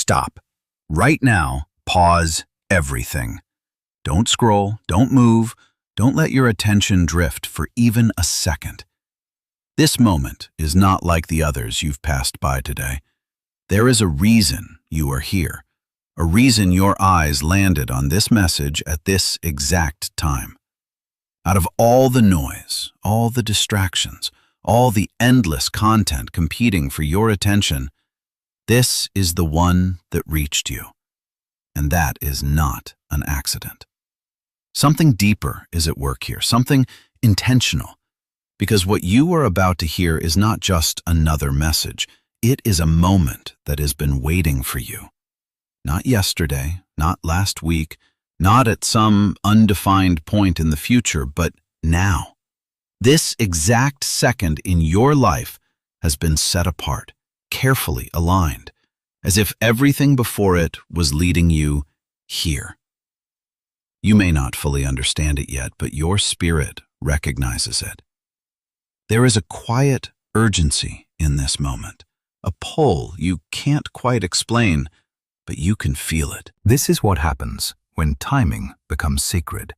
stop. Right now, pause everything. Don't scroll, don't move, don't let your attention drift for even a second. This moment is not like the others you've passed by today. There is a reason you are here, a reason your eyes landed on this message at this exact time. Out of all the noise, all the distractions, all the endless content competing for your attention, this is the one that reached you. And that is not an accident. Something deeper is at work here, something intentional. Because what you are about to hear is not just another message. It is a moment that has been waiting for you. Not yesterday, not last week, not at some undefined point in the future, but now. This exact second in your life has been set apart, carefully aligned, as if everything before it was leading you here. You may not fully understand it yet, but your spirit recognizes it. There is a quiet urgency in this moment, a pull you can't quite explain, but you can feel it. This is what happens when timing becomes sacred,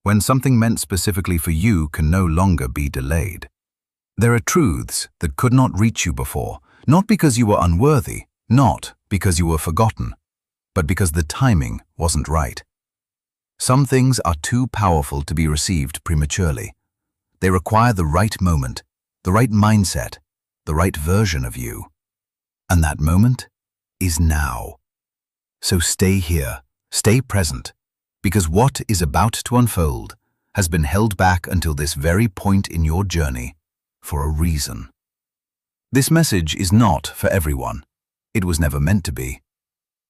when something meant specifically for you can no longer be delayed. There are truths that could not reach you before, not because you were unworthy, not because you were forgotten, but because the timing wasn't right. Some things are too powerful to be received prematurely. They require the right moment, the right mindset, the right version of you. And that moment is now. So stay here, stay present, because what is about to unfold has been held back until this very point in your journey for a reason. This message is not for everyone. It was never meant to be.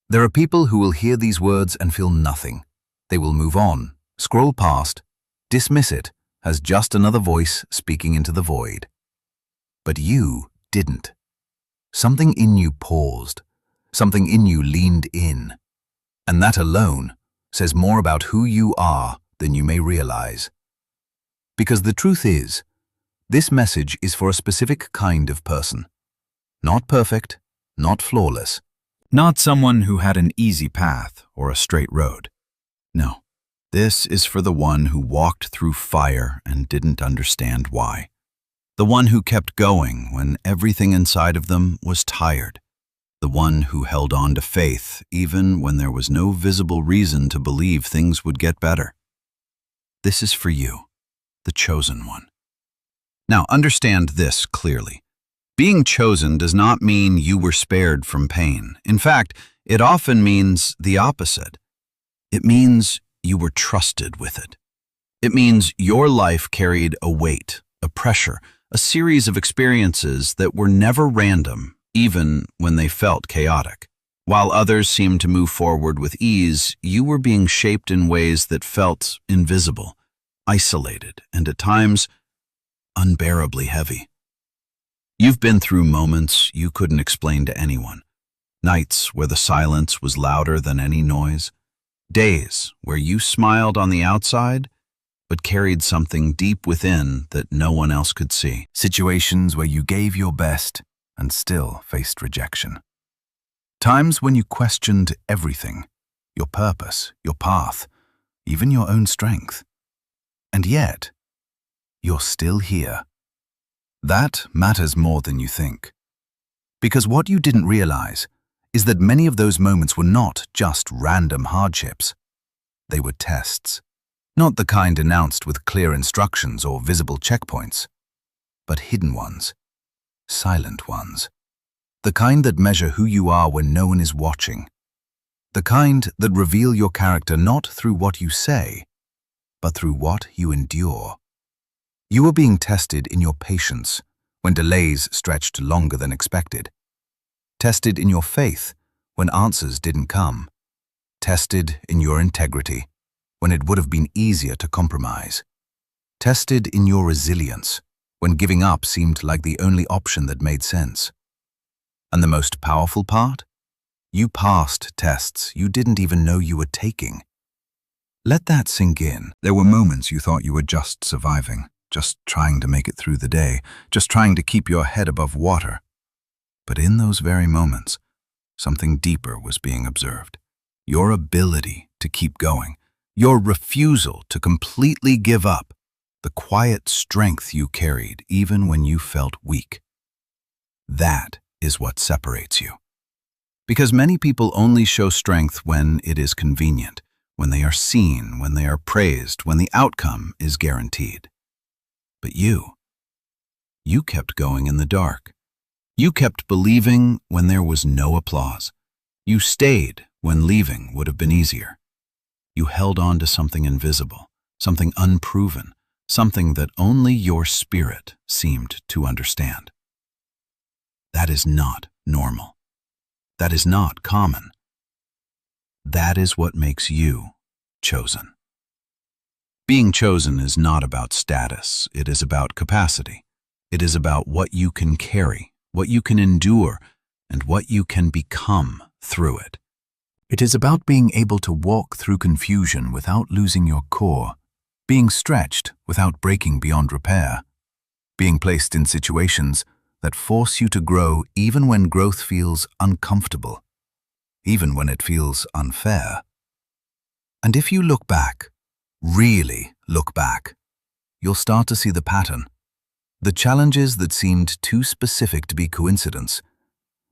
There are people who will hear these words and feel nothing. They will move on, scroll past, dismiss it as just another voice speaking into the void. But you didn't. Something in you paused. Something in you leaned in. And that alone says more about who you are than you may realize. Because the truth is, this message is for a specific kind of person. Not perfect, not flawless. Not someone who had an easy path or a straight road. No, this is for the one who walked through fire and didn't understand why. The one who kept going when everything inside of them was tired. The one who held on to faith even when there was no visible reason to believe things would get better. This is for you, the chosen one. Now, understand this clearly. Being chosen does not mean you were spared from pain. In fact, it often means the opposite. It means you were trusted with it. It means your life carried a weight, a pressure, a series of experiences that were never random, even when they felt chaotic. While others seemed to move forward with ease, you were being shaped in ways that felt invisible, isolated, and at times unbearably heavy. You've been through moments you couldn't explain to anyone. Nights where the silence was louder than any noise. Days where you smiled on the outside, but carried something deep within that no one else could see. Situations where you gave your best and still faced rejection. Times when you questioned everything, your purpose, your path, even your own strength. And yet, you're still here. That matters more than you think. Because what you didn't realize is that many of those moments were not just random hardships. They were tests. Not the kind announced with clear instructions or visible checkpoints, but hidden ones, silent ones. The kind that measure who you are when no one is watching. The kind that reveal your character not through what you say, but through what you endure. You were being tested in your patience when delays stretched longer than expected. Tested in your faith when answers didn't come. Tested in your integrity when it would have been easier to compromise. Tested in your resilience when giving up seemed like the only option that made sense. And the most powerful part? You passed tests you didn't even know you were taking. Let that sink in. There were moments you thought you were just surviving, just trying to make it through the day, just trying to keep your head above water. But in those very moments, something deeper was being observed. Your ability to keep going, your refusal to completely give up, the quiet strength you carried even when you felt weak. That is what separates you. Because many people only show strength when it is convenient, when they are seen, when they are praised, when the outcome is guaranteed. But you kept going in the dark. You kept believing when there was no applause. You stayed when leaving would have been easier. You held on to something invisible, something unproven, something that only your spirit seemed to understand. That is not normal. That is not common. That is what makes you chosen. Being chosen is not about status. It is about capacity. It is about what you can carry, what you can endure, and what you can become through it. It is about being able to walk through confusion without losing your core, being stretched without breaking beyond repair, being placed in situations that force you to grow even when growth feels uncomfortable, even when it feels unfair. And if you look back, really look back, you'll start to see the pattern. The challenges that seemed too specific to be coincidence,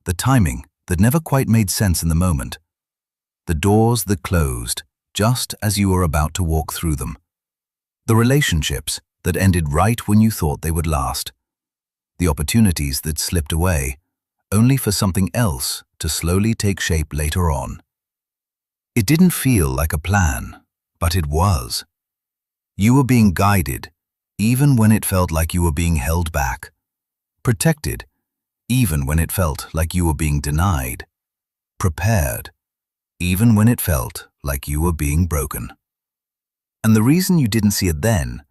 the timing that never quite made sense in the moment, the doors that closed just as you were about to walk through them, the relationships that ended right when you thought they would last, the opportunities that slipped away, only for something else to slowly take shape later on. It didn't feel like a plan, but it was. You were being guided, even when it felt like you were being held back, protected, even when it felt like you were being denied, prepared, even when it felt like you were being broken. And the reason you didn't see it then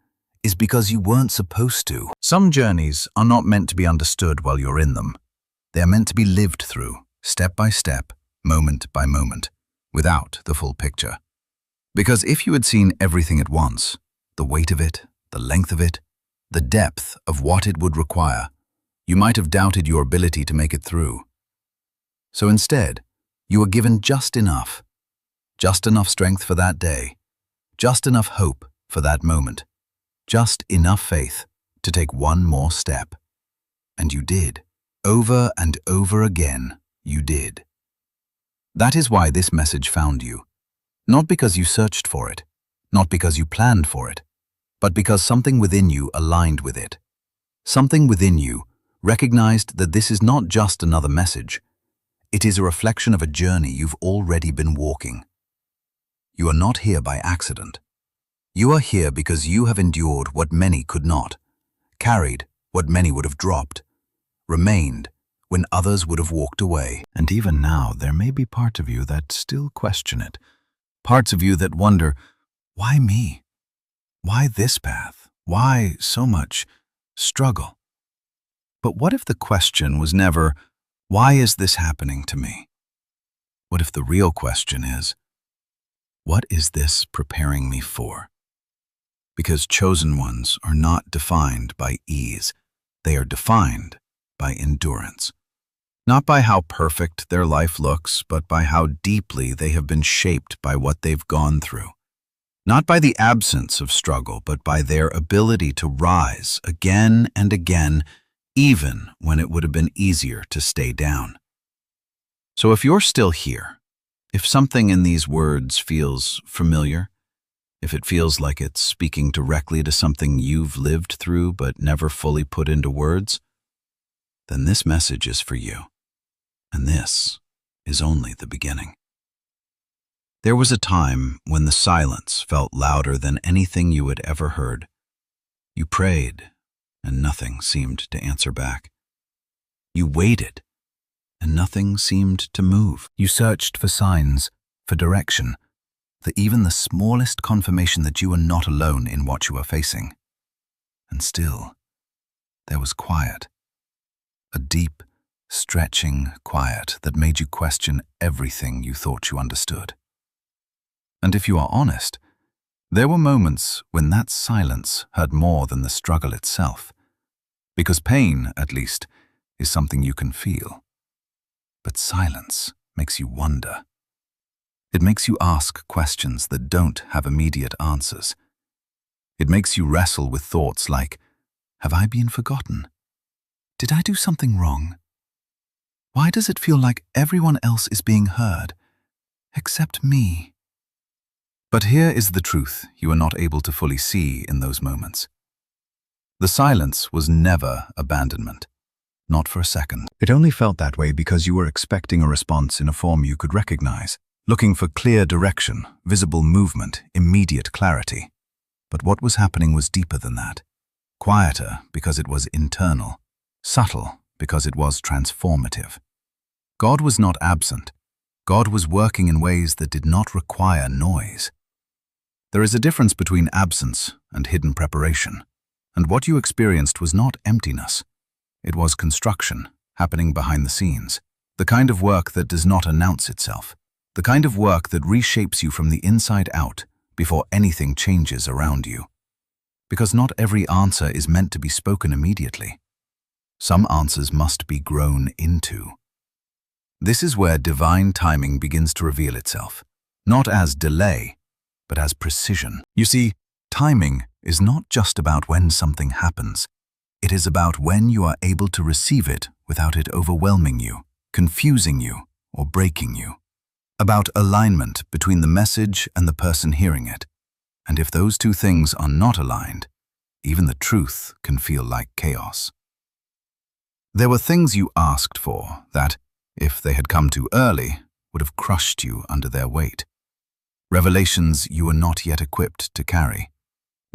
is because you weren't supposed to. Some journeys are not meant to be understood while you're in them. They are meant to be lived through, step by step, moment by moment, without the full picture. Because if you had seen everything at once, the weight of it, the length of it, the depth of what it would require, you might have doubted your ability to make it through. So instead, you were given just enough strength for that day, just enough hope for that moment, just enough faith to take one more step. And you did. Over and over again, you did. That is why this message found you. Not because you searched for it, not because you planned for it, but because something within you aligned with it. Something within you recognized that this is not just another message. It is a reflection of a journey you've already been walking. You are not here by accident. You are here because you have endured what many could not, carried what many would have dropped, remained when others would have walked away. And even now, there may be parts of you that still question it. Parts of you that wonder, why me? Why this path? Why so much struggle? But what if the question was never, why is this happening to me? What if the real question is, what is this preparing me for? Because chosen ones are not defined by ease. They are defined by endurance. Not by how perfect their life looks, but by how deeply they have been shaped by what they've gone through. Not by the absence of struggle, but by their ability to rise again and again, even when it would have been easier to stay down. So if you're still here, if something in these words feels familiar, if it feels like it's speaking directly to something you've lived through but never fully put into words, then this message is for you. And this is only the beginning. There was a time when the silence felt louder than anything you had ever heard. You prayed, and nothing seemed to answer back. You waited, and nothing seemed to move. You searched for signs, for direction, for even the smallest confirmation that you were not alone in what you were facing. And still, there was quiet. A deep, stretching quiet that made you question everything you thought you understood. And if you are honest, there were moments when that silence hurt more than the struggle itself. Because pain, at least, is something you can feel. But silence, makes you wonder. It makes you ask questions that don't have immediate answers. It makes you wrestle with thoughts like, have I been forgotten? Did I do something wrong? Why does it feel like everyone else is being heard, except me? But here is the truth you are not able to fully see in those moments. The silence was never abandonment, not for a second. It only felt that way because you were expecting a response in a form you could recognize, looking for clear direction, visible movement, immediate clarity. But what was happening was deeper than that. Quieter because it was internal, subtle because it was transformative. God was not absent. God was working in ways that did not require noise. There is a difference between absence and hidden preparation, and what you experienced was not emptiness. It was construction, happening behind the scenes, the kind of work that does not announce itself, the kind of work that reshapes you from the inside out before anything changes around you. Because not every answer is meant to be spoken immediately. Some answers must be grown into. This is where divine timing begins to reveal itself, not as delay, but as precision. You see, timing is not just about when something happens. It is about when you are able to receive it without it overwhelming you, confusing you, or breaking you. About alignment between the message and the person hearing it. And if those two things are not aligned, even the truth can feel like chaos. There were things you asked for that, if they had come too early, would have crushed you under their weight. Revelations you were not yet equipped to carry.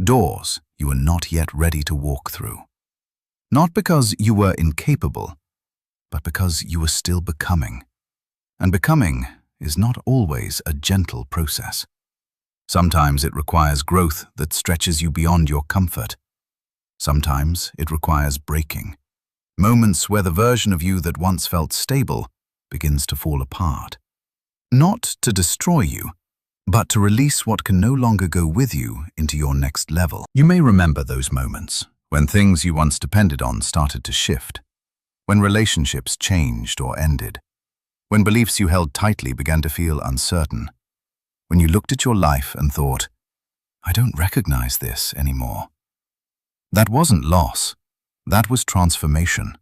Doors you were not yet ready to walk through. Not because you were incapable, but because you were still becoming. And becoming is not always a gentle process. Sometimes it requires growth that stretches you beyond your comfort. Sometimes it requires breaking. Moments where the version of you that once felt stable begins to fall apart. Not to destroy you, but to release what can no longer go with you into your next level. You may remember those moments when things you once depended on started to shift, when relationships changed or ended, when beliefs you held tightly began to feel uncertain, when you looked at your life and thought, I don't recognize this anymore. That wasn't loss, that was transformation,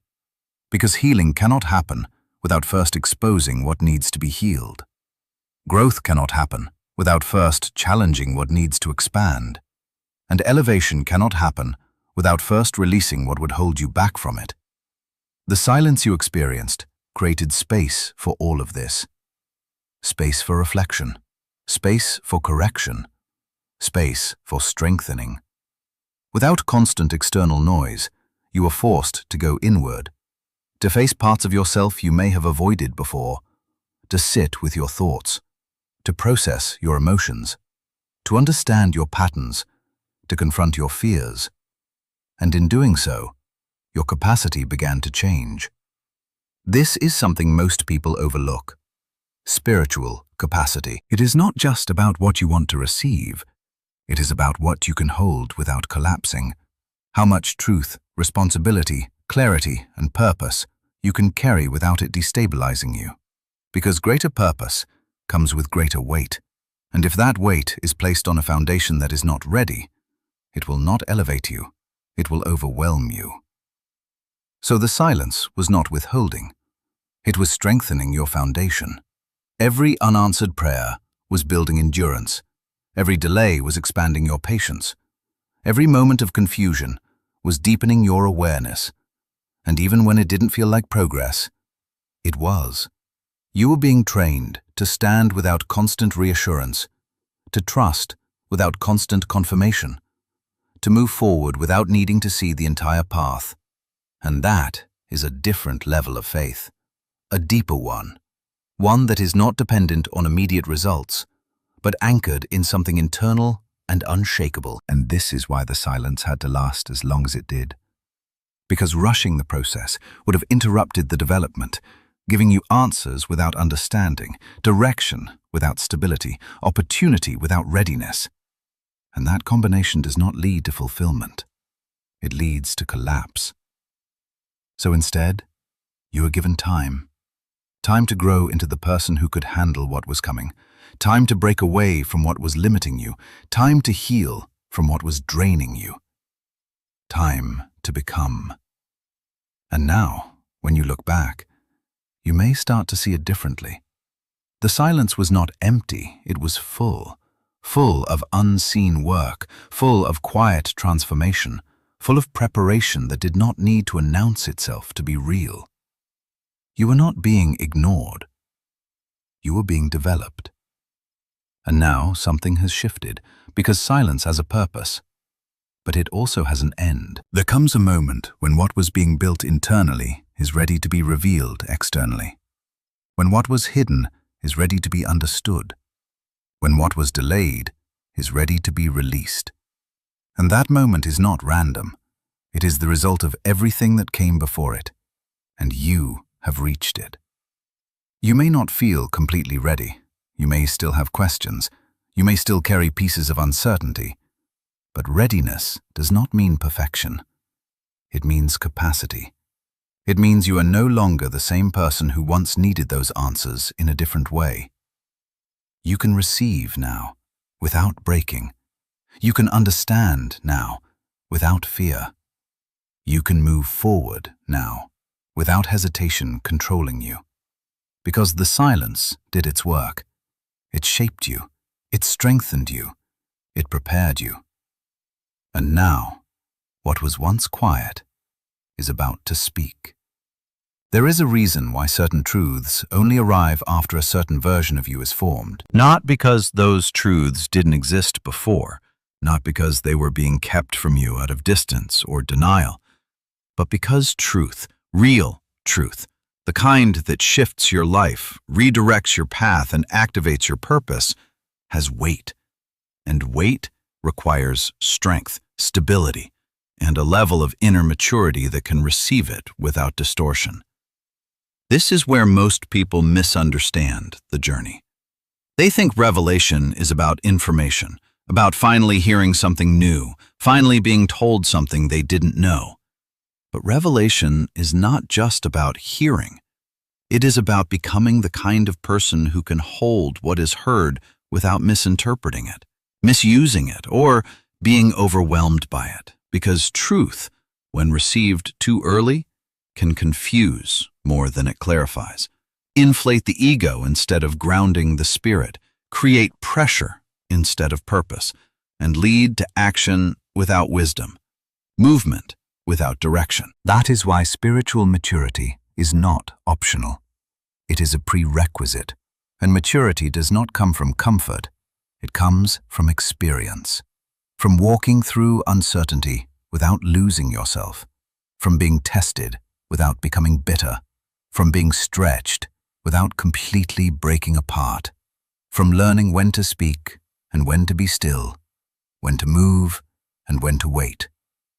because healing cannot happen without first exposing what needs to be healed. Growth cannot happen without first challenging what needs to expand, and elevation cannot happen without first releasing what would hold you back from it. The silence you experienced created space for all of this. Space for reflection, space for correction, space for strengthening. Without constant external noise, you were forced to go inward, to face parts of yourself you may have avoided before, to sit with your thoughts, to process your emotions, to understand your patterns, to confront your fears. And in doing so, your capacity began to change. This is something most people overlook. Spiritual capacity. It is not just about what you want to receive. It is about what you can hold without collapsing. How much truth, responsibility, clarity, and purpose you can carry without it destabilizing you. Because greater purpose comes with greater weight. And if that weight is placed on a foundation that is not ready, it will not elevate you. It will overwhelm you. So the silence was not withholding. It was strengthening your foundation. Every unanswered prayer was building endurance. Every delay was expanding your patience. Every moment of confusion was deepening your awareness. And even when it didn't feel like progress, it was. You were being trained to stand without constant reassurance, to trust without constant confirmation, to move forward without needing to see the entire path. And that is a different level of faith, a deeper one that is not dependent on immediate results, but anchored in something internal and unshakable. And this is why the silence had to last as long as it did. Because rushing the process would have interrupted the development, giving you answers without understanding, direction without stability, opportunity without readiness. And that combination does not lead to fulfillment. It leads to collapse. So instead, you are given time. Time to grow into the person who could handle what was coming. Time to break away from what was limiting you. Time to heal from what was draining you. Time to become. And now, when you look back, you may start to see it differently. The silence was not empty, it was full. Full of unseen work, full of quiet transformation, full of preparation that did not need to announce itself to be real. You were not being ignored. You were being developed. And now something has shifted, because silence has a purpose. But it also has an end. There comes a moment when what was being built internally is ready to be revealed externally. When what was hidden is ready to be understood. When what was delayed is ready to be released. And that moment is not random. It is the result of everything that came before it. And you have reached it. You may not feel completely ready. You may still have questions. You may still carry pieces of uncertainty. But readiness does not mean perfection. It means capacity. It means you are no longer the same person who once needed those answers in a different way. You can receive now, without breaking. You can understand now, without fear. You can move forward now, without hesitation controlling you. Because the silence did its work. It shaped you. It strengthened you. It prepared you. And now, what was once quiet is about to speak. There is a reason why certain truths only arrive after a certain version of you is formed. Not because those truths didn't exist before, not because they were being kept from you out of distance or denial, but because truth, real truth, the kind that shifts your life, redirects your path, and activates your purpose, has weight. And weight requires strength, stability, and a level of inner maturity that can receive it without distortion. This is where most people misunderstand the journey. They think revelation is about information, about finally hearing something new, finally being told something they didn't know. But revelation is not just about hearing. It is about becoming the kind of person who can hold what is heard without misinterpreting it, misusing it, or being overwhelmed by it. Because truth, when received too early, can confuse more than it clarifies, inflate the ego instead of grounding the spirit, create pressure instead of purpose, and lead to action without wisdom, movement without direction. That is why spiritual maturity is not optional. It is a prerequisite, and maturity does not come from comfort. It comes from experience, from walking through uncertainty without losing yourself, from being tested without becoming bitter, from being stretched without completely breaking apart, from learning when to speak and when to be still, when to move and when to wait,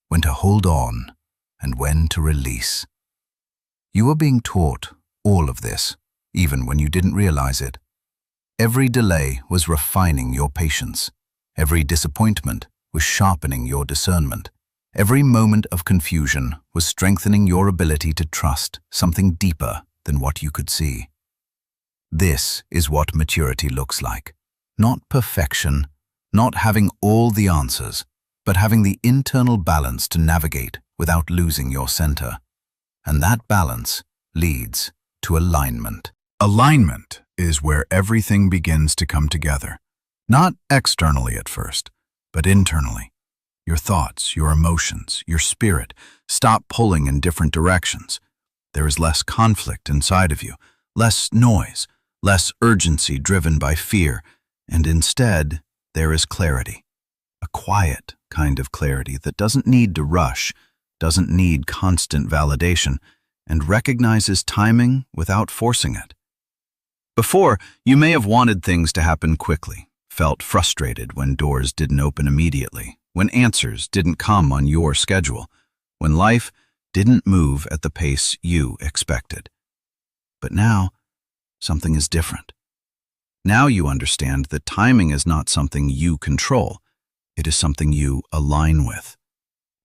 when to hold on and when to release. You are being taught all of this, even when you didn't realize it. Every delay was refining your patience. Every disappointment was sharpening your discernment. Every moment of confusion was strengthening your ability to trust something deeper than what you could see. This is what maturity looks like. Not perfection, not having all the answers, but having the internal balance to navigate without losing your center. And that balance leads to alignment. Alignment is where everything begins to come together. Not externally at first, but internally. Your thoughts, your emotions, your spirit stop pulling in different directions. There is less conflict inside of you, less noise, less urgency driven by fear, and instead there is clarity. A quiet kind of clarity that doesn't need to rush, doesn't need constant validation, and recognizes timing without forcing it. Before, you may have wanted things to happen quickly, felt frustrated when doors didn't open immediately, when answers didn't come on your schedule, when life didn't move at the pace you expected. But now, something is different. Now you understand that timing is not something you control, it is something you align with.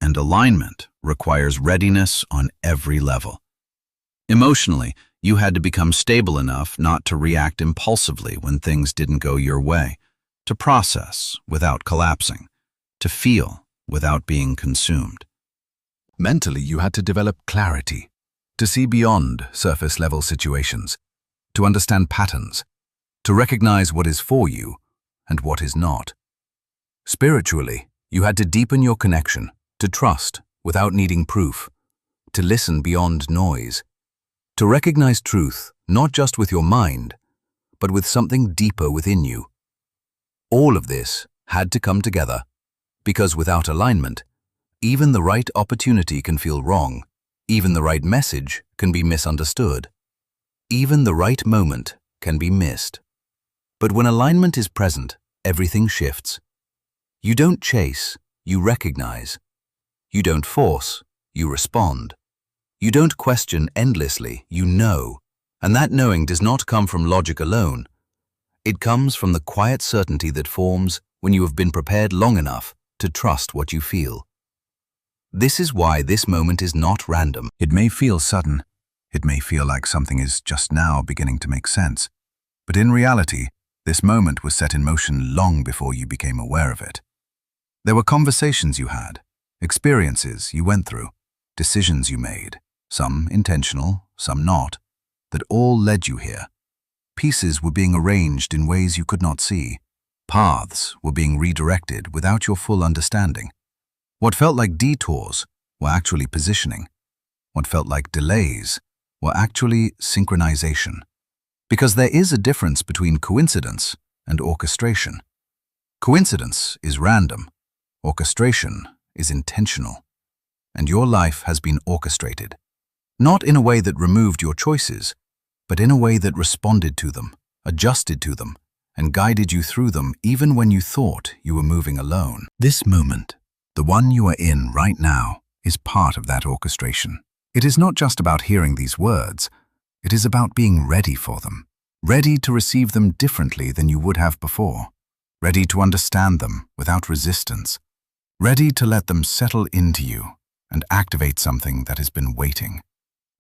And alignment requires readiness on every level. Emotionally, You had to become stable enough not to react impulsively when things didn't go your way, to process without collapsing, to feel without being consumed. Mentally, you had to develop clarity, to see beyond surface-level situations, to understand patterns, to recognize what is for you and what is not. Spiritually, you had to deepen your connection, to trust without needing proof, to listen beyond noise, to recognize truth not just with your mind, but with something deeper within you. All of this had to come together, because without alignment, even the right opportunity can feel wrong, even the right message can be misunderstood, even the right moment can be missed. But when alignment is present, everything shifts. You don't chase, you recognize. You don't force, you respond. You don't question endlessly, you know. And that knowing does not come from logic alone. It comes from the quiet certainty that forms when you have been prepared long enough to trust what you feel. This is why this moment is not random. It may feel sudden. It may feel like something is just now beginning to make sense. But in reality, this moment was set in motion long before you became aware of it. There were conversations you had, experiences you went through, decisions you made, some intentional, some not, that all led you here. Pieces were being arranged in ways you could not see. Paths were being redirected without your full understanding. What felt like detours were actually positioning. What felt like delays were actually synchronization. Because there is a difference between coincidence and orchestration. Coincidence is random. Orchestration is intentional. And your life has been orchestrated. Not in a way that removed your choices, but in a way that responded to them, adjusted to them, and guided you through them even when you thought you were moving alone. This moment, the one you are in right now, is part of that orchestration. It is not just about hearing these words, it is about being ready for them, ready to receive them differently than you would have before, ready to understand them without resistance, ready to let them settle into you and activate something that has been waiting.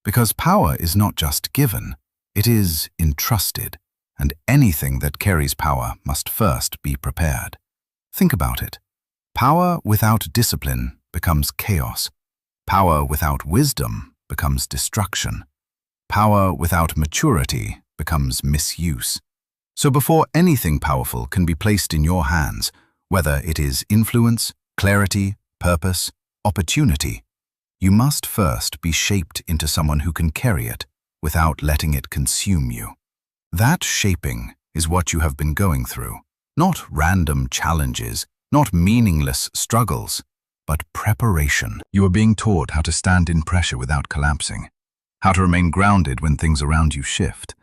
Because power is not just given, it is entrusted, and anything that carries power must first be prepared. Think about it. Power without discipline becomes chaos. Power without wisdom becomes destruction. Power without maturity becomes misuse. So before anything powerful can be placed in your hands, whether it is influence, clarity, purpose, opportunity, you must first be shaped into someone who can carry it without letting it consume you. That shaping is what you have been going through. Not random challenges, not meaningless struggles, but preparation. You are being taught how to stand in pressure without collapsing, how to remain grounded when things around you shift,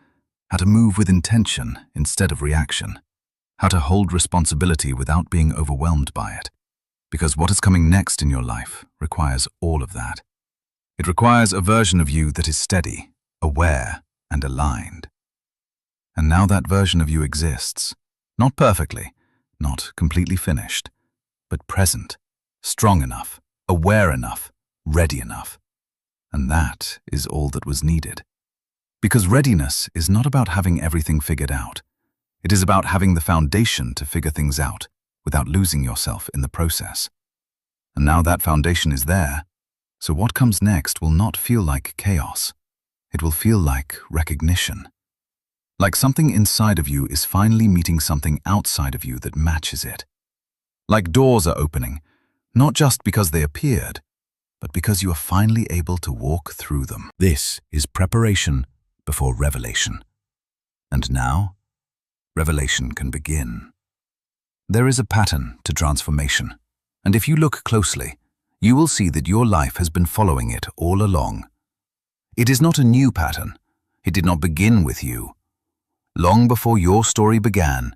how to move with intention instead of reaction, how to hold responsibility without being overwhelmed by it. Because what is coming next in your life requires all of that. It requires a version of you that is steady, aware, and aligned. And now that version of you exists, not perfectly, not completely finished, but present, strong enough, aware enough, ready enough. And that is all that was needed. Because readiness is not about having everything figured out. It is about having the foundation to figure things out without losing yourself in the process. And now that foundation is there, so what comes next will not feel like chaos. It will feel like recognition. Like something inside of you is finally meeting something outside of you that matches it. Like doors are opening, not just because they appeared, but because you are finally able to walk through them. This is preparation before revelation. And now, revelation can begin. There is a pattern to transformation, and if you look closely, you will see that your life has been following it all along. It is not a new pattern. It did not begin with you. Long before your story began,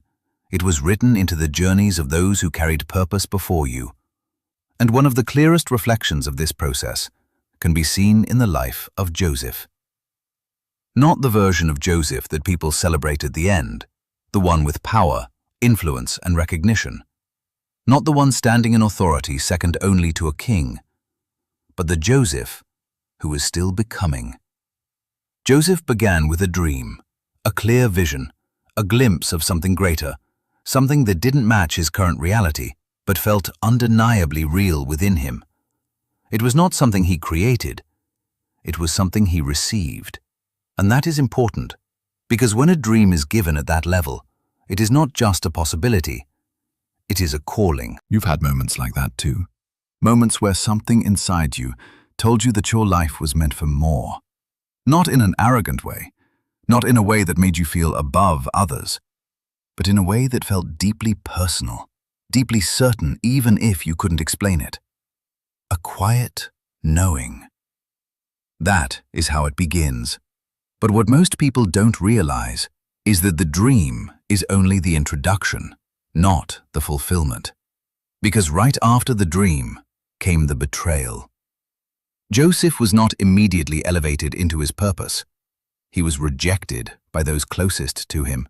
it was written into the journeys of those who carried purpose before you. And one of the clearest reflections of this process can be seen in the life of Joseph. Not the version of Joseph that people celebrate at the end, the one with power, influence, and recognition. Not the one standing in authority second only to a king, but the Joseph who is still becoming. Joseph began with a dream, a clear vision, a glimpse of something greater, something that didn't match his current reality, but felt undeniably real within him. It was not something he created, it was something he received. And that is important, because when a dream is given at that level, it is not just a possibility, it is a calling. You've had moments like that too. Moments where something inside you told you that your life was meant for more. Not in an arrogant way, not in a way that made you feel above others, but in a way that felt deeply personal, deeply certain even if you couldn't explain it. A quiet knowing. That is how it begins. But what most people don't realize is that the dream is only the introduction, not the fulfillment. Because right after the dream came the betrayal. Joseph was not immediately elevated into his purpose. He was rejected by those closest to him,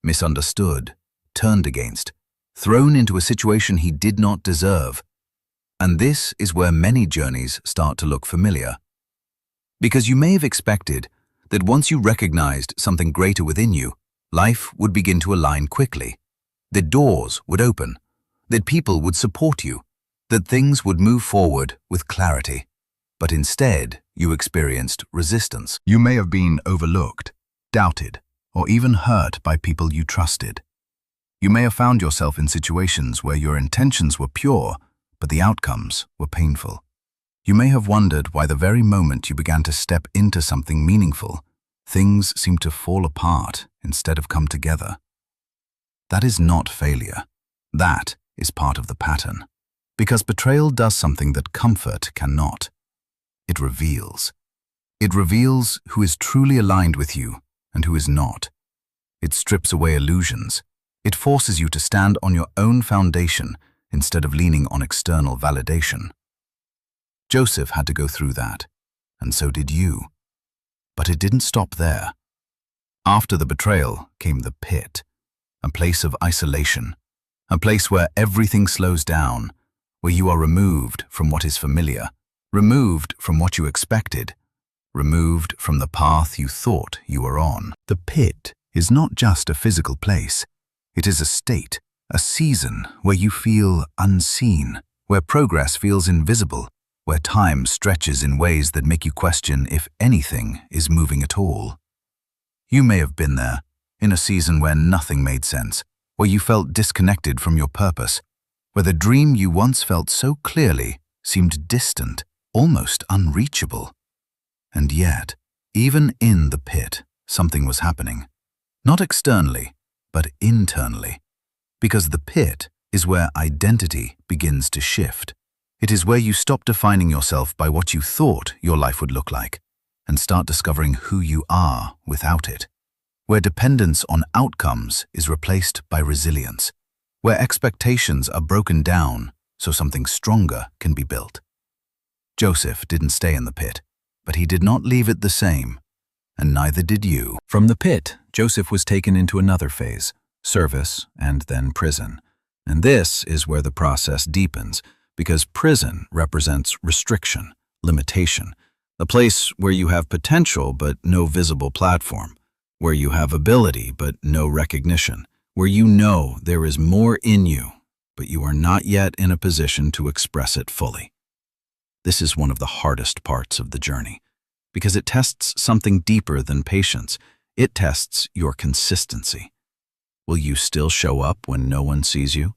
misunderstood, turned against, thrown into a situation he did not deserve. And this is where many journeys start to look familiar. Because you may have expected that once you recognized something greater within you, life would begin to align quickly, that doors would open, that people would support you, that things would move forward with clarity. But instead, you experienced resistance. You may have been overlooked, doubted, or even hurt by people you trusted. You may have found yourself in situations where your intentions were pure, but the outcomes were painful. You may have wondered why the very moment you began to step into something meaningful, things seemed to fall apart instead of come together. That is not failure. That is part of the pattern. Because betrayal does something that comfort cannot. It reveals. It reveals who is truly aligned with you and who is not. It strips away illusions. It forces you to stand on your own foundation instead of leaning on external validation. Joseph had to go through that, and so did you. But it didn't stop there. After the betrayal came the pit, a place of isolation, a place where everything slows down, where you are removed from what is familiar, removed from what you expected, removed from the path you thought you were on. The pit is not just a physical place. It is a state, a season where you feel unseen, where progress feels invisible, where time stretches in ways that make you question if anything is moving at all. You may have been there, in a season where nothing made sense, where you felt disconnected from your purpose, where the dream you once felt so clearly seemed distant, almost unreachable. And yet, even in the pit, something was happening. Not externally, but internally. Because the pit is where identity begins to shift. It is where you stop defining yourself by what you thought your life would look like, and start discovering who you are without it. Where dependence on outcomes is replaced by resilience. Where expectations are broken down so something stronger can be built. Joseph didn't stay in the pit, but he did not leave it the same, and neither did you. From the pit, Joseph was taken into another phase, service and then prison. And this is where the process deepens, because prison represents restriction, limitation, a place where you have potential but no visible platform, where you have ability but no recognition, where you know there is more in you, but you are not yet in a position to express it fully. This is one of the hardest parts of the journey, because it tests something deeper than patience. It tests your consistency. Will you still show up when no one sees you?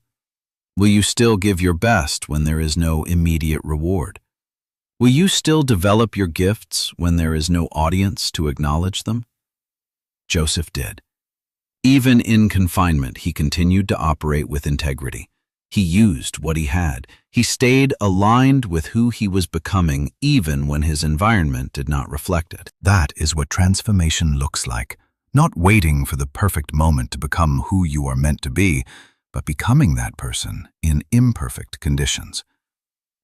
Will you still give your best when there is no immediate reward? Will you still develop your gifts when there is no audience to acknowledge them? Joseph did. Even in confinement, he continued to operate with integrity. He used what he had. He stayed aligned with who he was becoming, even when his environment did not reflect it. That is what transformation looks like. Not waiting for the perfect moment to become who you are meant to be, but becoming that person in imperfect conditions.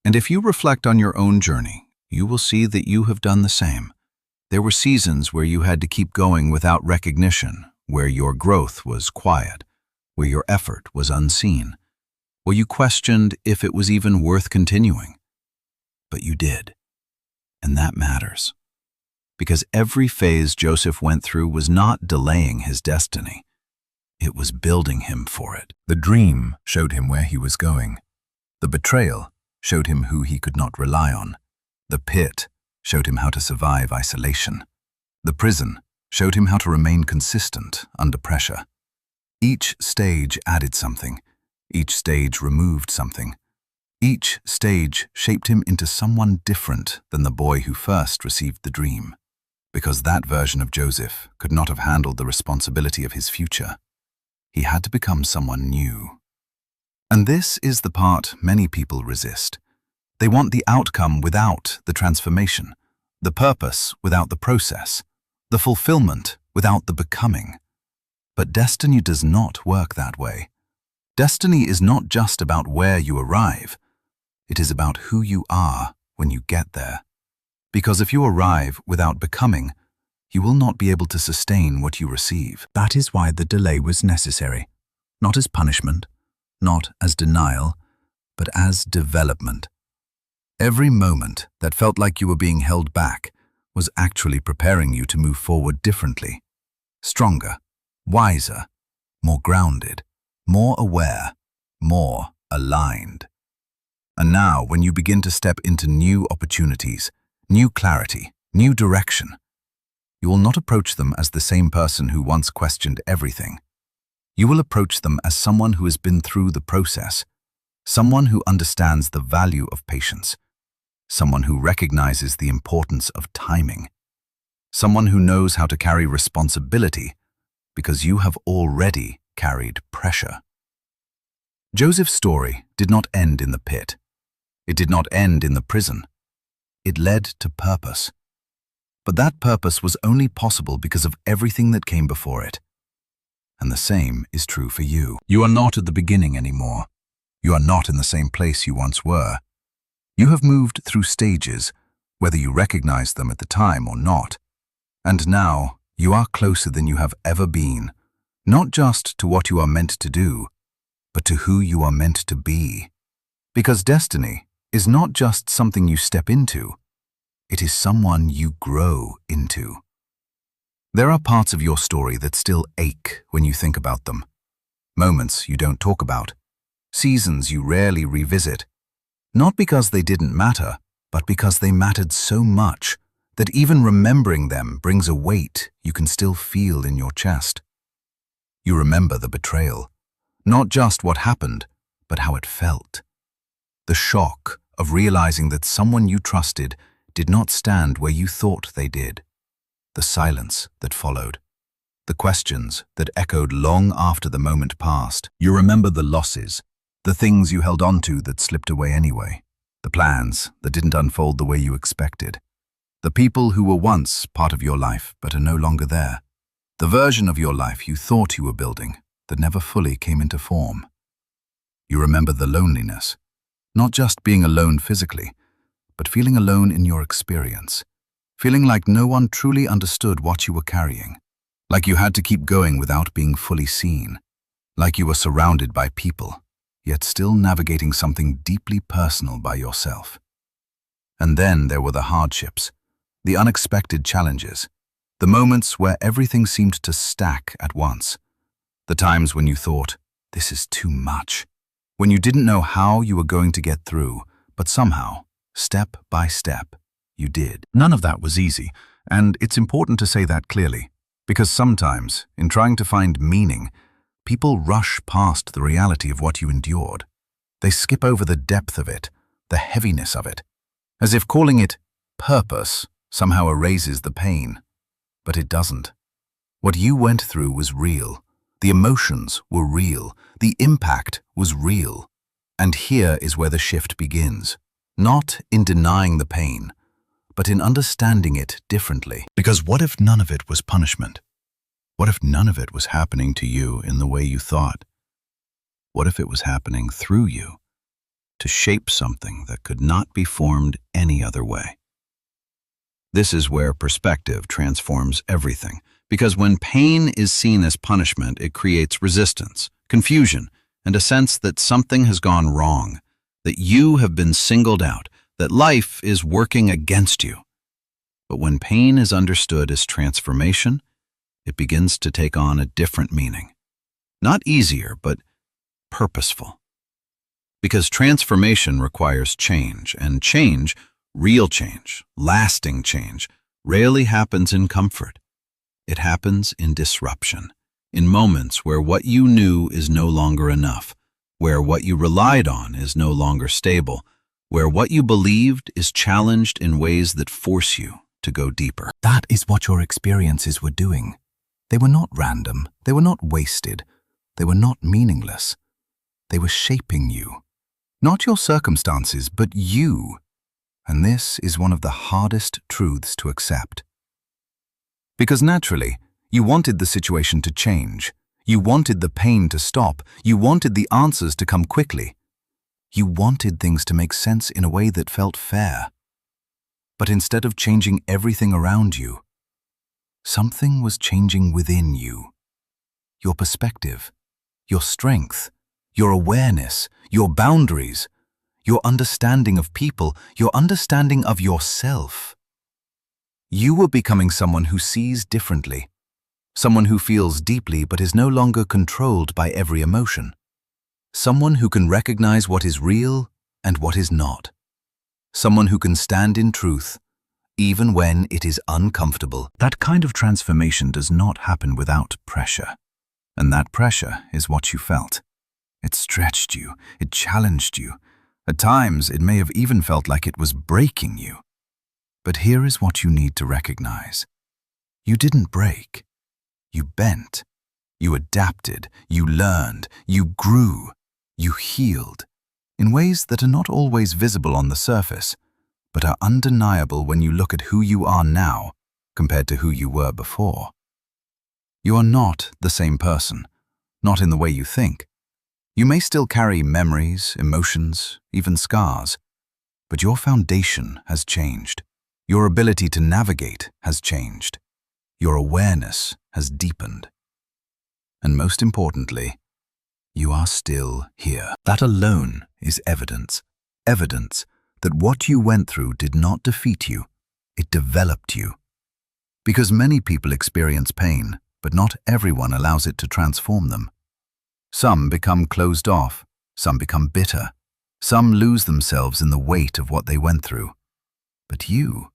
And if you reflect on your own journey, you will see that you have done the same. There were seasons where you had to keep going without recognition, where your growth was quiet, where your effort was unseen, where you questioned if it was even worth continuing. But you did, and that matters. because every phase Joseph went through was not delaying his destiny. It was building him for it. The dream showed him where he was going. The betrayal showed him who he could not rely on. The pit showed him how to survive isolation. The prison showed him how to remain consistent under pressure. Each stage added something. Each stage removed something. Each stage shaped him into someone different than the boy who first received the dream, because that version of Joseph could not have handled the responsibility of his future. He had to become someone new. And this is the part many people resist. They want the outcome without the transformation, the purpose without the process, the fulfillment without the becoming. But destiny does not work that way. Destiny is not just about where you arrive. It is about who you are when you get there. Because if you arrive without becoming, you will not be able to sustain what you receive. That is why the delay was necessary, not as punishment, not as denial, but as development. Every moment that felt like you were being held back was actually preparing you to move forward differently, stronger, wiser, more grounded, more aware, more aligned. And now, when you begin to step into new opportunities, new clarity, new direction, you will not approach them as the same person who once questioned everything. You will approach them as someone who has been through the process, someone who understands the value of patience, someone who recognizes the importance of timing, someone who knows how to carry responsibility because you have already carried pressure. Joseph's story did not end in the pit. It did not end in the prison. It led to purpose. But that purpose was only possible because of everything that came before it. And the same is true for you. You are not at the beginning anymore. You are not in the same place you once were. You have moved through stages, whether you recognized them at the time or not. And now you are closer than you have ever been, not just to what you are meant to do, but to who you are meant to be. Because destiny is not just something you step into, it is someone you grow into. There are parts of your story that still ache when you think about them. Moments you don't talk about. Seasons you rarely revisit. Not because they didn't matter, but because they mattered so much that even remembering them brings a weight you can still feel in your chest. You remember the betrayal. Not just what happened, but how it felt. The shock of realizing that someone you trusted did not stand where you thought they did. The silence that followed. The questions that echoed long after the moment passed. You remember the losses, the things you held on to that slipped away anyway. The plans that didn't unfold the way you expected. The people who were once part of your life but are no longer there. The version of your life you thought you were building that never fully came into form. You remember the loneliness, not just being alone physically, but feeling alone in your experience, feeling like no one truly understood what you were carrying, like you had to keep going without being fully seen, like you were surrounded by people, yet still navigating something deeply personal by yourself. And then there were the hardships, the unexpected challenges, the moments where everything seemed to stack at once, the times when you thought, this is too much, when you didn't know how you were going to get through, but somehow, step by step, you did. None of that was easy, and it's important to say that clearly, because sometimes, in trying to find meaning, people rush past the reality of what you endured. They skip over the depth of it, the heaviness of it, as if calling it purpose somehow erases the pain. But it doesn't. What you went through was real. The emotions were real. The impact was real. And here is where the shift begins. Not in denying the pain, but in understanding it differently. Because what if none of it was punishment? What if none of it was happening to you in the way you thought? What if it was happening through you, to shape something that could not be formed any other way? This is where perspective transforms everything, because when pain is seen as punishment, it creates resistance, confusion, and a sense that something has gone wrong, that you have been singled out, that life is working against you. But when pain is understood as transformation, it begins to take on a different meaning. Not easier, but purposeful. Because transformation requires change, and change, real change, lasting change, rarely happens in comfort. It happens in disruption, in moments where what you knew is no longer enough, where what you relied on is no longer stable, where what you believed is challenged in ways that force you to go deeper. That is what your experiences were doing. They were not random, they were not wasted, they were not meaningless. They were shaping you. Not your circumstances, but you. And this is one of the hardest truths to accept. Because naturally, you wanted the situation to change. You wanted the pain to stop. You wanted the answers to come quickly. You wanted things to make sense in a way that felt fair. But instead of changing everything around you, something was changing within you. Your perspective, your strength, your awareness, your boundaries, your understanding of people, your understanding of yourself. You were becoming someone who sees differently, someone who feels deeply but is no longer controlled by every emotion, someone who can recognize what is real and what is not, someone who can stand in truth, even when it is uncomfortable. That kind of transformation does not happen without pressure, and that pressure is what you felt. It stretched you, it challenged you. At times, it may have even felt like it was breaking you. But here is what you need to recognize. You didn't break. You bent. You adapted. You learned. You grew. You healed. In ways that are not always visible on the surface, but are undeniable when you look at who you are now compared to who you were before. You are not the same person, not in the way you think. You may still carry memories, emotions, even scars, but your foundation has changed. Your ability to navigate has changed. Your awareness has deepened. And most importantly, you are still here. That alone is evidence. Evidence that what you went through did not defeat you, it developed you. Because many people experience pain, but not everyone allows it to transform them. Some become closed off, some become bitter, some lose themselves in the weight of what they went through. But you,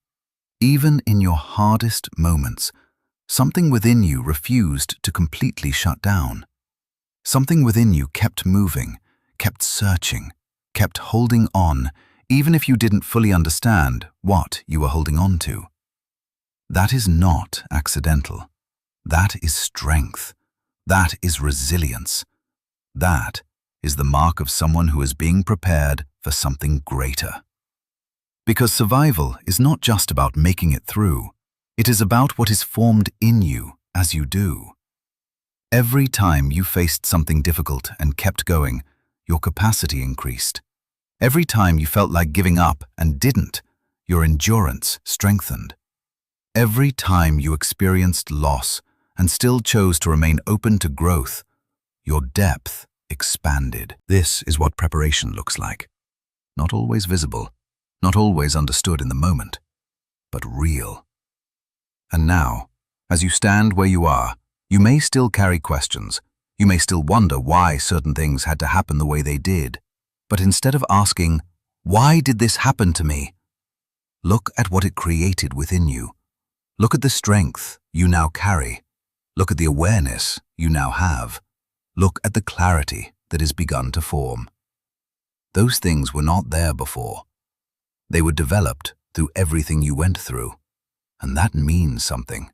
even in your hardest moments, something within you refused to completely shut down. Something within you kept moving, kept searching, kept holding on, even if you didn't fully understand what you were holding on to. That is not accidental. That is strength. That is resilience. That is the mark of someone who is being prepared for something greater. Because survival is not just about making it through. It is about what is formed in you as you do. Every time you faced something difficult and kept going, your capacity increased. Every time you felt like giving up and didn't, your endurance strengthened. Every time you experienced loss and still chose to remain open to growth, your depth expanded. This is what preparation looks like. Not always visible, not always understood in the moment, but real. And now, as you stand where you are, you may still carry questions. You may still wonder why certain things had to happen the way they did. But instead of asking, "Why did this happen to me?" look at what it created within you. Look at the strength you now carry. Look at the awareness you now have. Look at the clarity that has begun to form. Those things were not there before. They were developed through everything you went through. And that means something.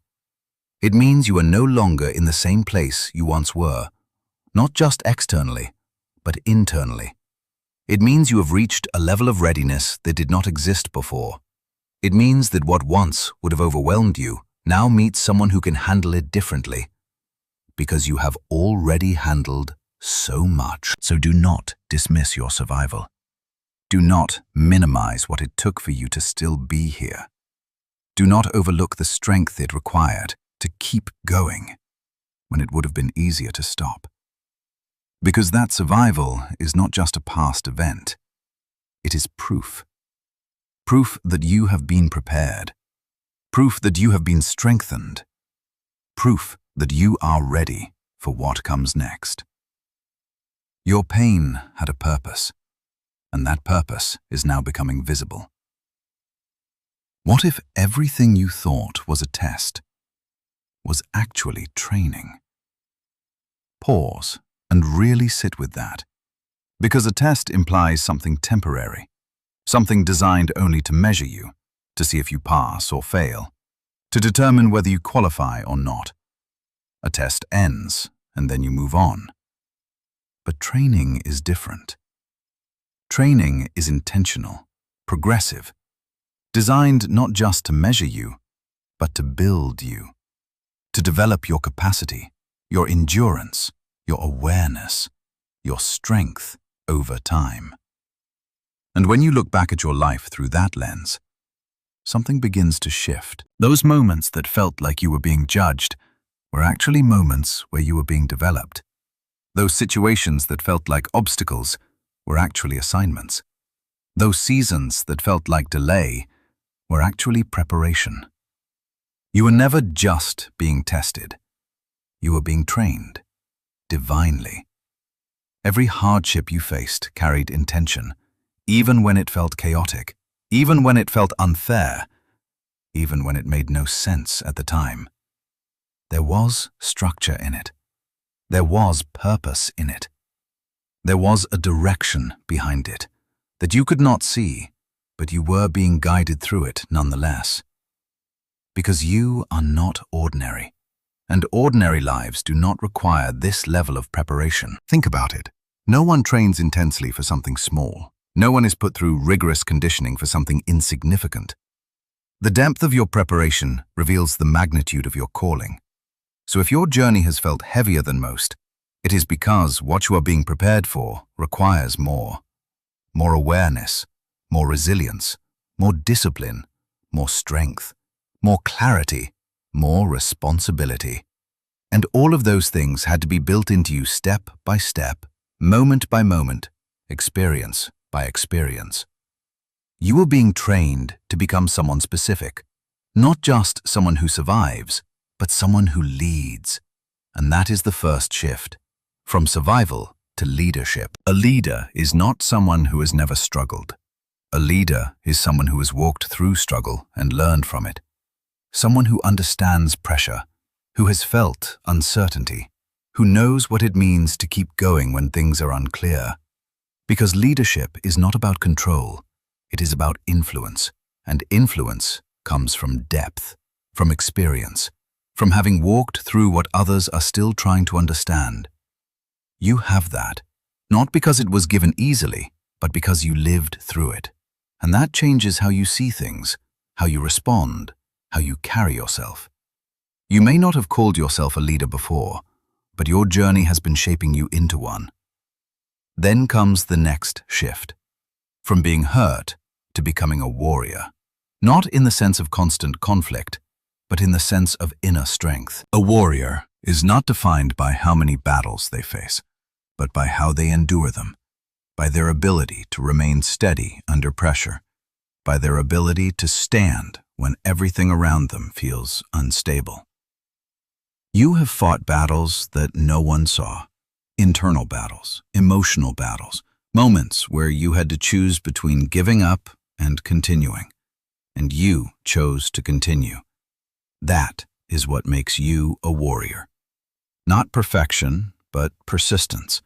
It means you are no longer in the same place you once were, not just externally, but internally. It means you have reached a level of readiness that did not exist before. It means that what once would have overwhelmed you now meets someone who can handle it differently, because you have already handled so much. So do not dismiss your survival. Do not minimize what it took for you to still be here. Do not overlook the strength it required to keep going when it would have been easier to stop. Because that survival is not just a past event. It is proof. Proof that you have been prepared. Proof that you have been strengthened. Proof that you are ready for what comes next. Your pain had a purpose, and that purpose is now becoming visible. What if everything you thought was a test was actually training? Pause and really sit with that, because a test implies something temporary, something designed only to measure you, to see if you pass or fail, to determine whether you qualify or not. A test ends, and then you move on. But training is different. Training is intentional, progressive, designed not just to measure you, but to build you, to develop your capacity, your endurance, your awareness, your strength over time. And when you look back at your life through that lens, something begins to shift. Those moments that felt like you were being judged were actually moments where you were being developed. Those situations that felt like obstacles were actually assignments. Those seasons that felt like delay were actually preparation. You were never just being tested. You were being trained, divinely. Every hardship you faced carried intention, even when it felt chaotic, even when it felt unfair, even when it made no sense at the time. There was structure in it. There was purpose in it. There was a direction behind it that you could not see, but you were being guided through it nonetheless. Because you are not ordinary, and ordinary lives do not require this level of preparation. Think about it. No one trains intensely for something small. No one is put through rigorous conditioning for something insignificant. The depth of your preparation reveals the magnitude of your calling. So if your journey has felt heavier than most, it is because what you are being prepared for requires more. More awareness, more resilience, more discipline, more strength, more clarity, more responsibility. And all of those things had to be built into you step by step, moment by moment, experience by experience. You were being trained to become someone specific, not just someone who survives, but someone who leads. And that is the first shift, from survival to leadership. A leader is not someone who has never struggled. A leader is someone who has walked through struggle and learned from it. Someone who understands pressure, who has felt uncertainty, who knows what it means to keep going when things are unclear. Because leadership is not about control, it is about influence, and influence comes from depth, from experience, from having walked through what others are still trying to understand. You have that, not because it was given easily, but because you lived through it. And that changes how you see things, how you respond, how you carry yourself. You may not have called yourself a leader before, but your journey has been shaping you into one. Then comes the next shift, from being hurt to becoming a warrior, not in the sense of constant conflict, but in the sense of inner strength. A warrior is not defined by how many battles they face, but by how they endure them, by their ability to remain steady under pressure, by their ability to stand when everything around them feels unstable. You have fought battles that no one saw, internal battles, emotional battles, moments where you had to choose between giving up and continuing, and you chose to continue. That is what makes you a warrior. Not perfection, but persistence.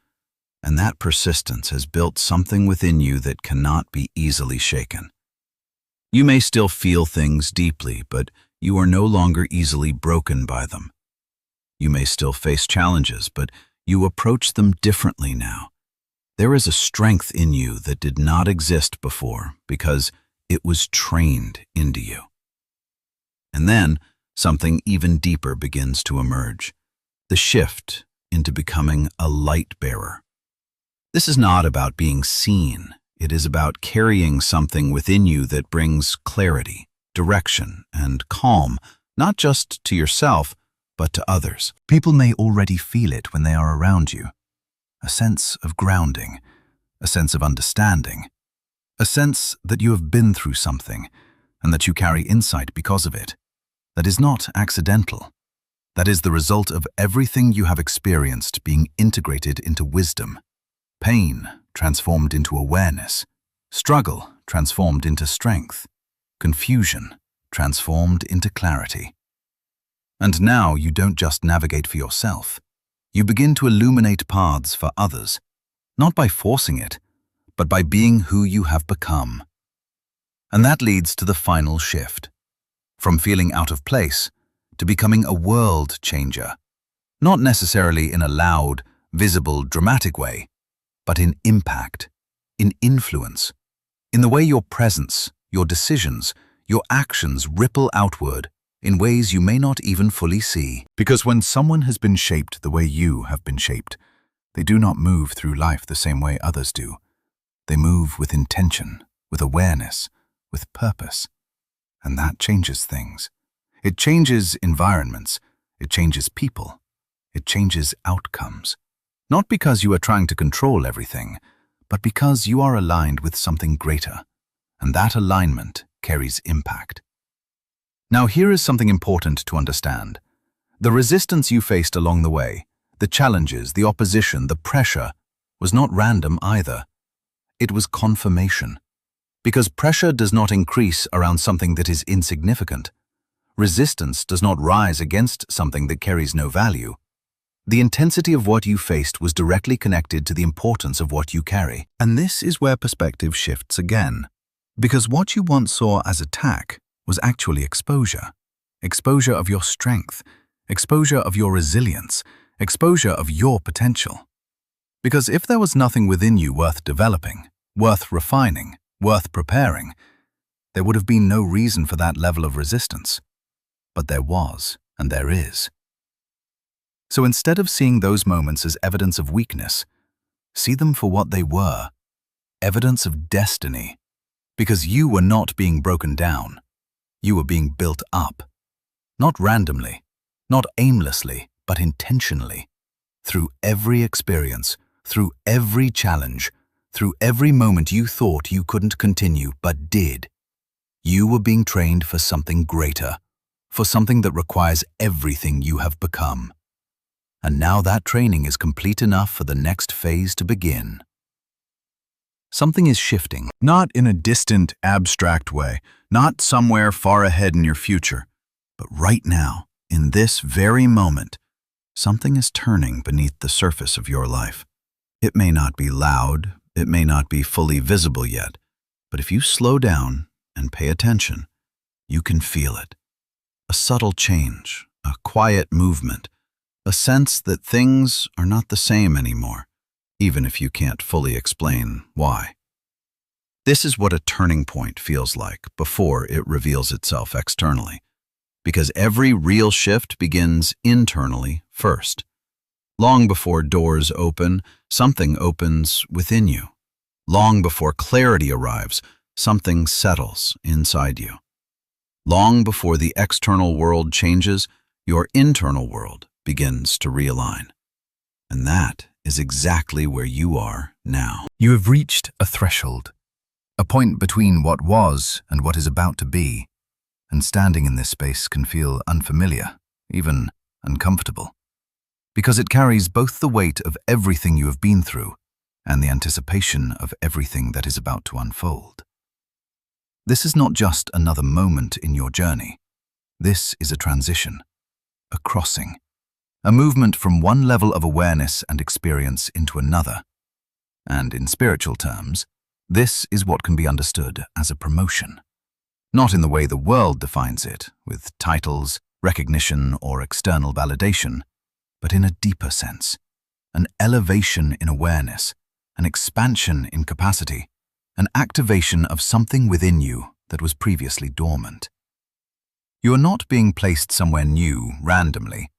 And that persistence has built something within you that cannot be easily shaken. You may still feel things deeply, but you are no longer easily broken by them. You may still face challenges, but you approach them differently now. There is a strength in you that did not exist before because it was trained into you. And then something even deeper begins to emerge, the shift into becoming a light bearer. This is not about being seen. It is about carrying something within you that brings clarity, direction, and calm, not just to yourself, but to others. People may already feel it when they are around you. A sense of grounding, a sense of understanding, a sense that you have been through something and that you carry insight because of it. that is not accidental. That is the result of everything you have experienced being integrated into wisdom. Pain transformed into awareness. Struggle transformed into strength. Confusion transformed into clarity. And now you don't just navigate for yourself. You begin to illuminate paths for others, not by forcing it, but by being who you have become. And that leads to the final shift. From feeling out of place to becoming a world changer. Not necessarily in a loud, visible, dramatic way, but in impact, in influence, in the way your presence, your decisions, your actions ripple outward in ways you may not even fully see. Because when someone has been shaped the way you have been shaped, they do not move through life the same way others do. They move with intention, with awareness, with purpose. And that changes things. It changes environments. It changes people. It changes outcomes. Not because you are trying to control everything, but because you are aligned with something greater. And that alignment carries impact. Now here is something important to understand. The resistance you faced along the way, the challenges, the opposition, the pressure, was not random either. It was confirmation. Because pressure does not increase around something that is insignificant. Resistance does not rise against something that carries no value. The intensity of what you faced was directly connected to the importance of what you carry. And this is where perspective shifts again. Because what you once saw as attack was actually exposure. Exposure of your strength, exposure of your resilience, exposure of your potential. Because if there was nothing within you worth developing, worth refining, worth preparing, there would have been no reason for that level of resistance. But there was, and there is. So instead of seeing those moments as evidence of weakness, see them for what they were, evidence of destiny. Because you were not being broken down. You were being built up. Not randomly, not aimlessly, but intentionally. Through every experience, through every challenge, through every moment you thought you couldn't continue but did. You were being trained for something greater, for something that requires everything you have become. And now that training is complete enough for the next phase to begin. Something is shifting, not in a distant, abstract way, not somewhere far ahead in your future, but right now, in this very moment, something is turning beneath the surface of your life. It may not be loud, it may not be fully visible yet, but if you slow down and pay attention, you can feel it. A subtle change, a quiet movement, a sense that things are not the same anymore, even if you can't fully explain why. This is what a turning point feels like before it reveals itself externally, because every real shift begins internally first. Long before doors open, something opens within you. Long before clarity arrives, something settles inside you. Long before the external world changes, your internal world begins to realign. And that is exactly where you are now. You have reached a threshold, a point between what was and what is about to be, and standing in this space can feel unfamiliar, even uncomfortable, because it carries both the weight of everything you have been through and the anticipation of everything that is about to unfold. This is not just another moment in your journey. This is a transition, a crossing, a movement from one level of awareness and experience into another. And in spiritual terms, this is what can be understood as a promotion. Not in the way the world defines it, with titles, recognition, or external validation, but in a deeper sense. An elevation in awareness, an expansion in capacity, an activation of something within you that was previously dormant. You are not being placed somewhere new randomly.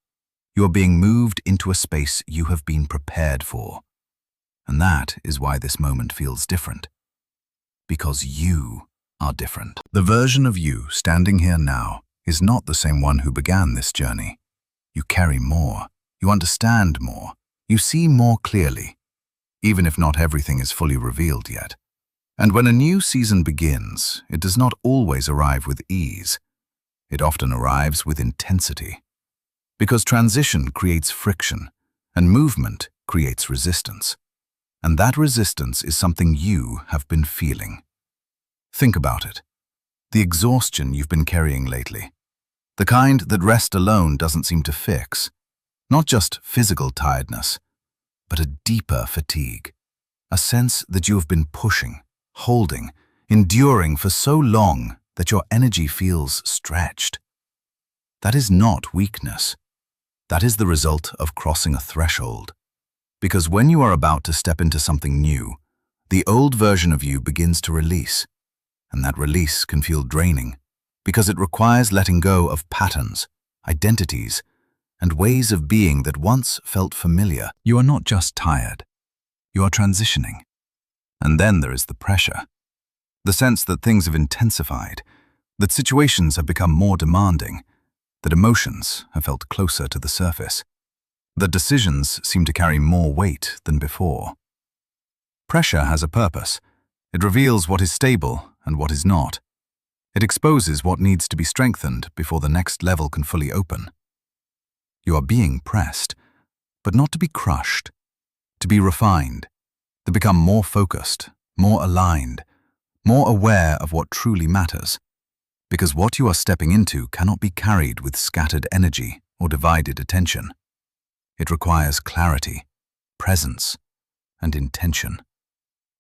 You are being moved into a space you have been prepared for. And that is why this moment feels different. Because you are different. The version of you standing here now is not the same one who began this journey. You carry more. You understand more. You see more clearly, even if not everything is fully revealed yet. And when a new season begins, it does not always arrive with ease. It often arrives with intensity. Because transition creates friction, and movement creates resistance. And that resistance is something you have been feeling. Think about it. The exhaustion you've been carrying lately. The kind that rest alone doesn't seem to fix. Not just physical tiredness, but a deeper fatigue. A sense that you have been pushing, holding, enduring for so long that your energy feels stretched. That is not weakness. That is the result of crossing a threshold. Because when you are about to step into something new, the old version of you begins to release. And that release can feel draining, because it requires letting go of patterns, identities, and ways of being that once felt familiar. You are not just tired. You are transitioning. And then there is the pressure. The sense that things have intensified, that situations have become more demanding, that emotions have felt closer to the surface, that decisions seem to carry more weight than before. Pressure has a purpose. It reveals what is stable and what is not. It exposes what needs to be strengthened before the next level can fully open. You are being pressed, but not to be crushed, to be refined, to become more focused, more aligned, more aware of what truly matters. Because what you are stepping into cannot be carried with scattered energy or divided attention. It requires clarity, presence, and intention.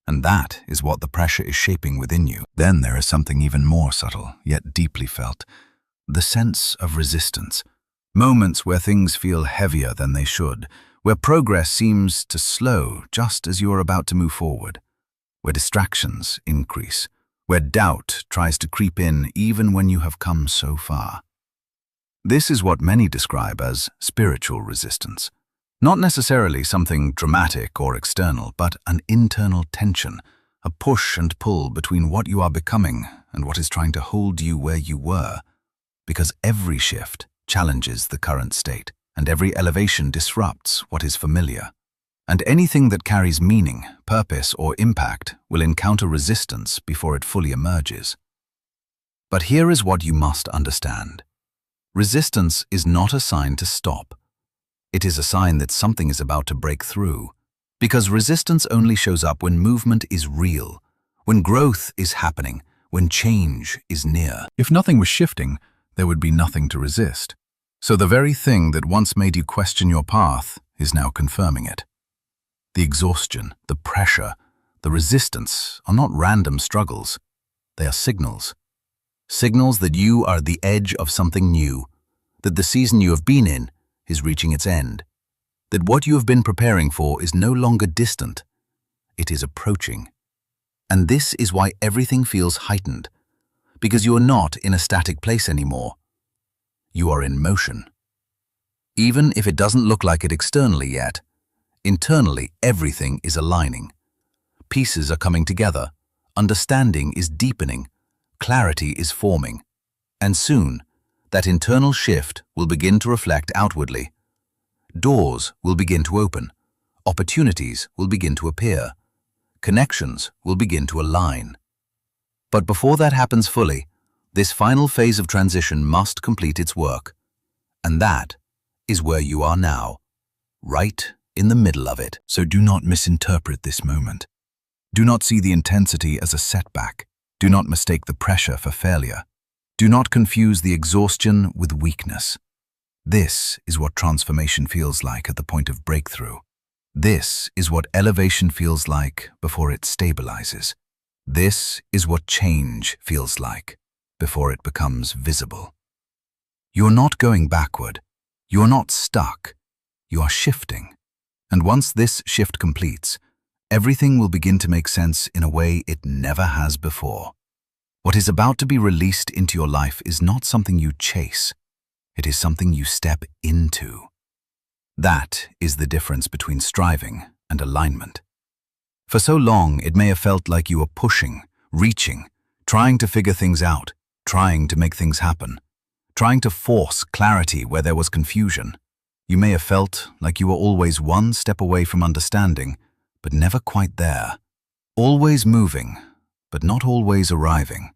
And that is what the pressure is shaping within you. Then there is something even more subtle, yet deeply felt. The sense of resistance. Moments where things feel heavier than they should, where progress seems to slow just as you are about to move forward, where distractions increase, where doubt tries to creep in even when you have come so far. This is what many describe as spiritual resistance. Not necessarily something dramatic or external, but an internal tension, a push and pull between what you are becoming and what is trying to hold you where you were. Because every shift challenges the current state, and every elevation disrupts what is familiar. And anything that carries meaning, purpose, or impact will encounter resistance before it fully emerges. But here is what you must understand. Resistance is not a sign to stop. It is a sign that something is about to break through. Because resistance only shows up when movement is real, when growth is happening, when change is near. If nothing was shifting, there would be nothing to resist. So the very thing that once made you question your path is now confirming it. The exhaustion, the pressure, the resistance are not random struggles. They are signals. Signals that you are at the edge of something new, that the season you have been in is reaching its end, that what you have been preparing for is no longer distant. It is approaching. And this is why everything feels heightened, because you are not in a static place anymore. You are in motion. Even if it doesn't look like it externally yet, internally everything is aligning. Pieces are coming together, understanding is deepening, clarity is forming, and soon that internal shift will begin to reflect outwardly. Doors will begin to open, opportunities will begin to appear, connections will begin to align. But before that happens fully, this final phase of transition must complete its work. And that is where you are now, right in the middle of it. So do not misinterpret this moment. Do not see the intensity as a setback. Do not mistake the pressure for failure. Do not confuse the exhaustion with weakness. This is what transformation feels like at the point of breakthrough. This is what elevation feels like before it stabilizes. This is what change feels like before it becomes visible. You're not going backward. You're not stuck. You are shifting. And once this shift completes, everything will begin to make sense in a way it never has before. What is about to be released into your life is not something you chase. It is something you step into. That is the difference between striving and alignment. For so long, it may have felt like you were pushing, reaching, trying to figure things out, trying to make things happen, trying to force clarity where there was confusion. You may have felt like you were always one step away from understanding, but never quite there. Always moving, but not always arriving.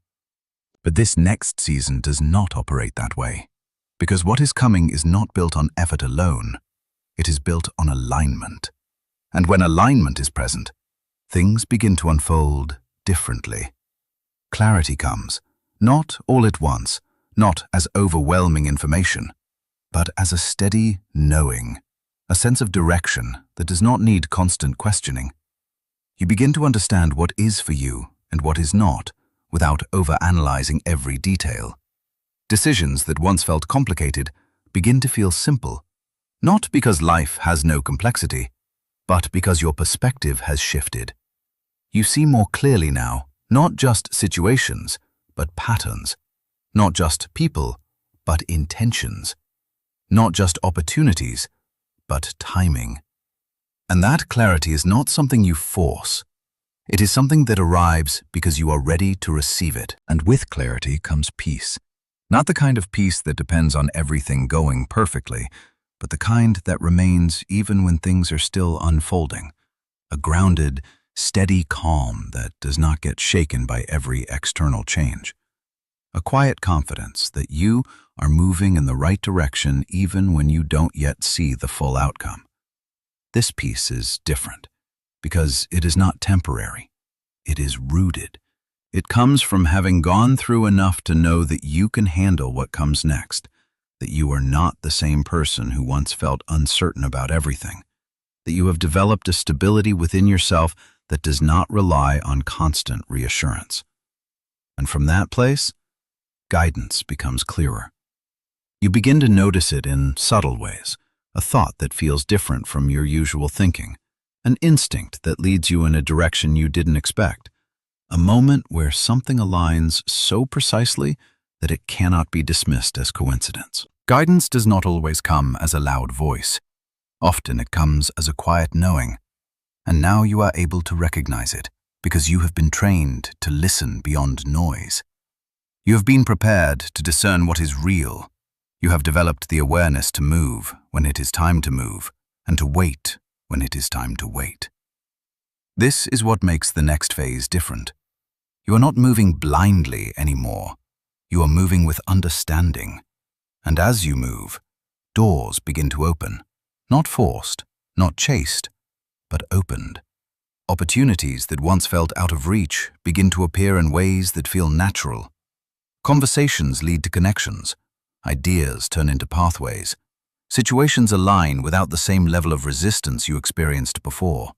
But this next season does not operate that way, because what is coming is not built on effort alone. It is built on alignment. And when alignment is present, things begin to unfold differently. Clarity comes, not all at once, not as overwhelming information, but as a steady knowing, a sense of direction that does not need constant questioning. You begin to understand what is for you and what is not, without overanalyzing every detail. Decisions that once felt complicated begin to feel simple, not because life has no complexity, but because your perspective has shifted. You see more clearly now, not just situations, but patterns, not just people, but intentions, not just opportunities, but timing. And that clarity is not something you force. It is something that arrives because you are ready to receive it. And with clarity comes peace. Not the kind of peace that depends on everything going perfectly, but the kind that remains even when things are still unfolding. A grounded, steady calm that does not get shaken by every external change. A quiet confidence that you are moving in the right direction even when you don't yet see the full outcome. This peace is different because it is not temporary. It is rooted. It comes from having gone through enough to know that you can handle what comes next, that you are not the same person who once felt uncertain about everything, that you have developed a stability within yourself that does not rely on constant reassurance. And from that place, guidance becomes clearer. You begin to notice it in subtle ways, a thought that feels different from your usual thinking, an instinct that leads you in a direction you didn't expect, a moment where something aligns so precisely that it cannot be dismissed as coincidence. Guidance does not always come as a loud voice. Often it comes as a quiet knowing, and now you are able to recognize it because you have been trained to listen beyond noise. You have been prepared to discern what is real. You have developed the awareness to move when it is time to move, and to wait when it is time to wait. This is what makes the next phase different. You are not moving blindly anymore. You are moving with understanding. And as you move, doors begin to open, not forced, not chased, but opened. Opportunities that once felt out of reach begin to appear in ways that feel natural. Conversations lead to connections. Ideas turn into pathways. Situations align without the same level of resistance you experienced before.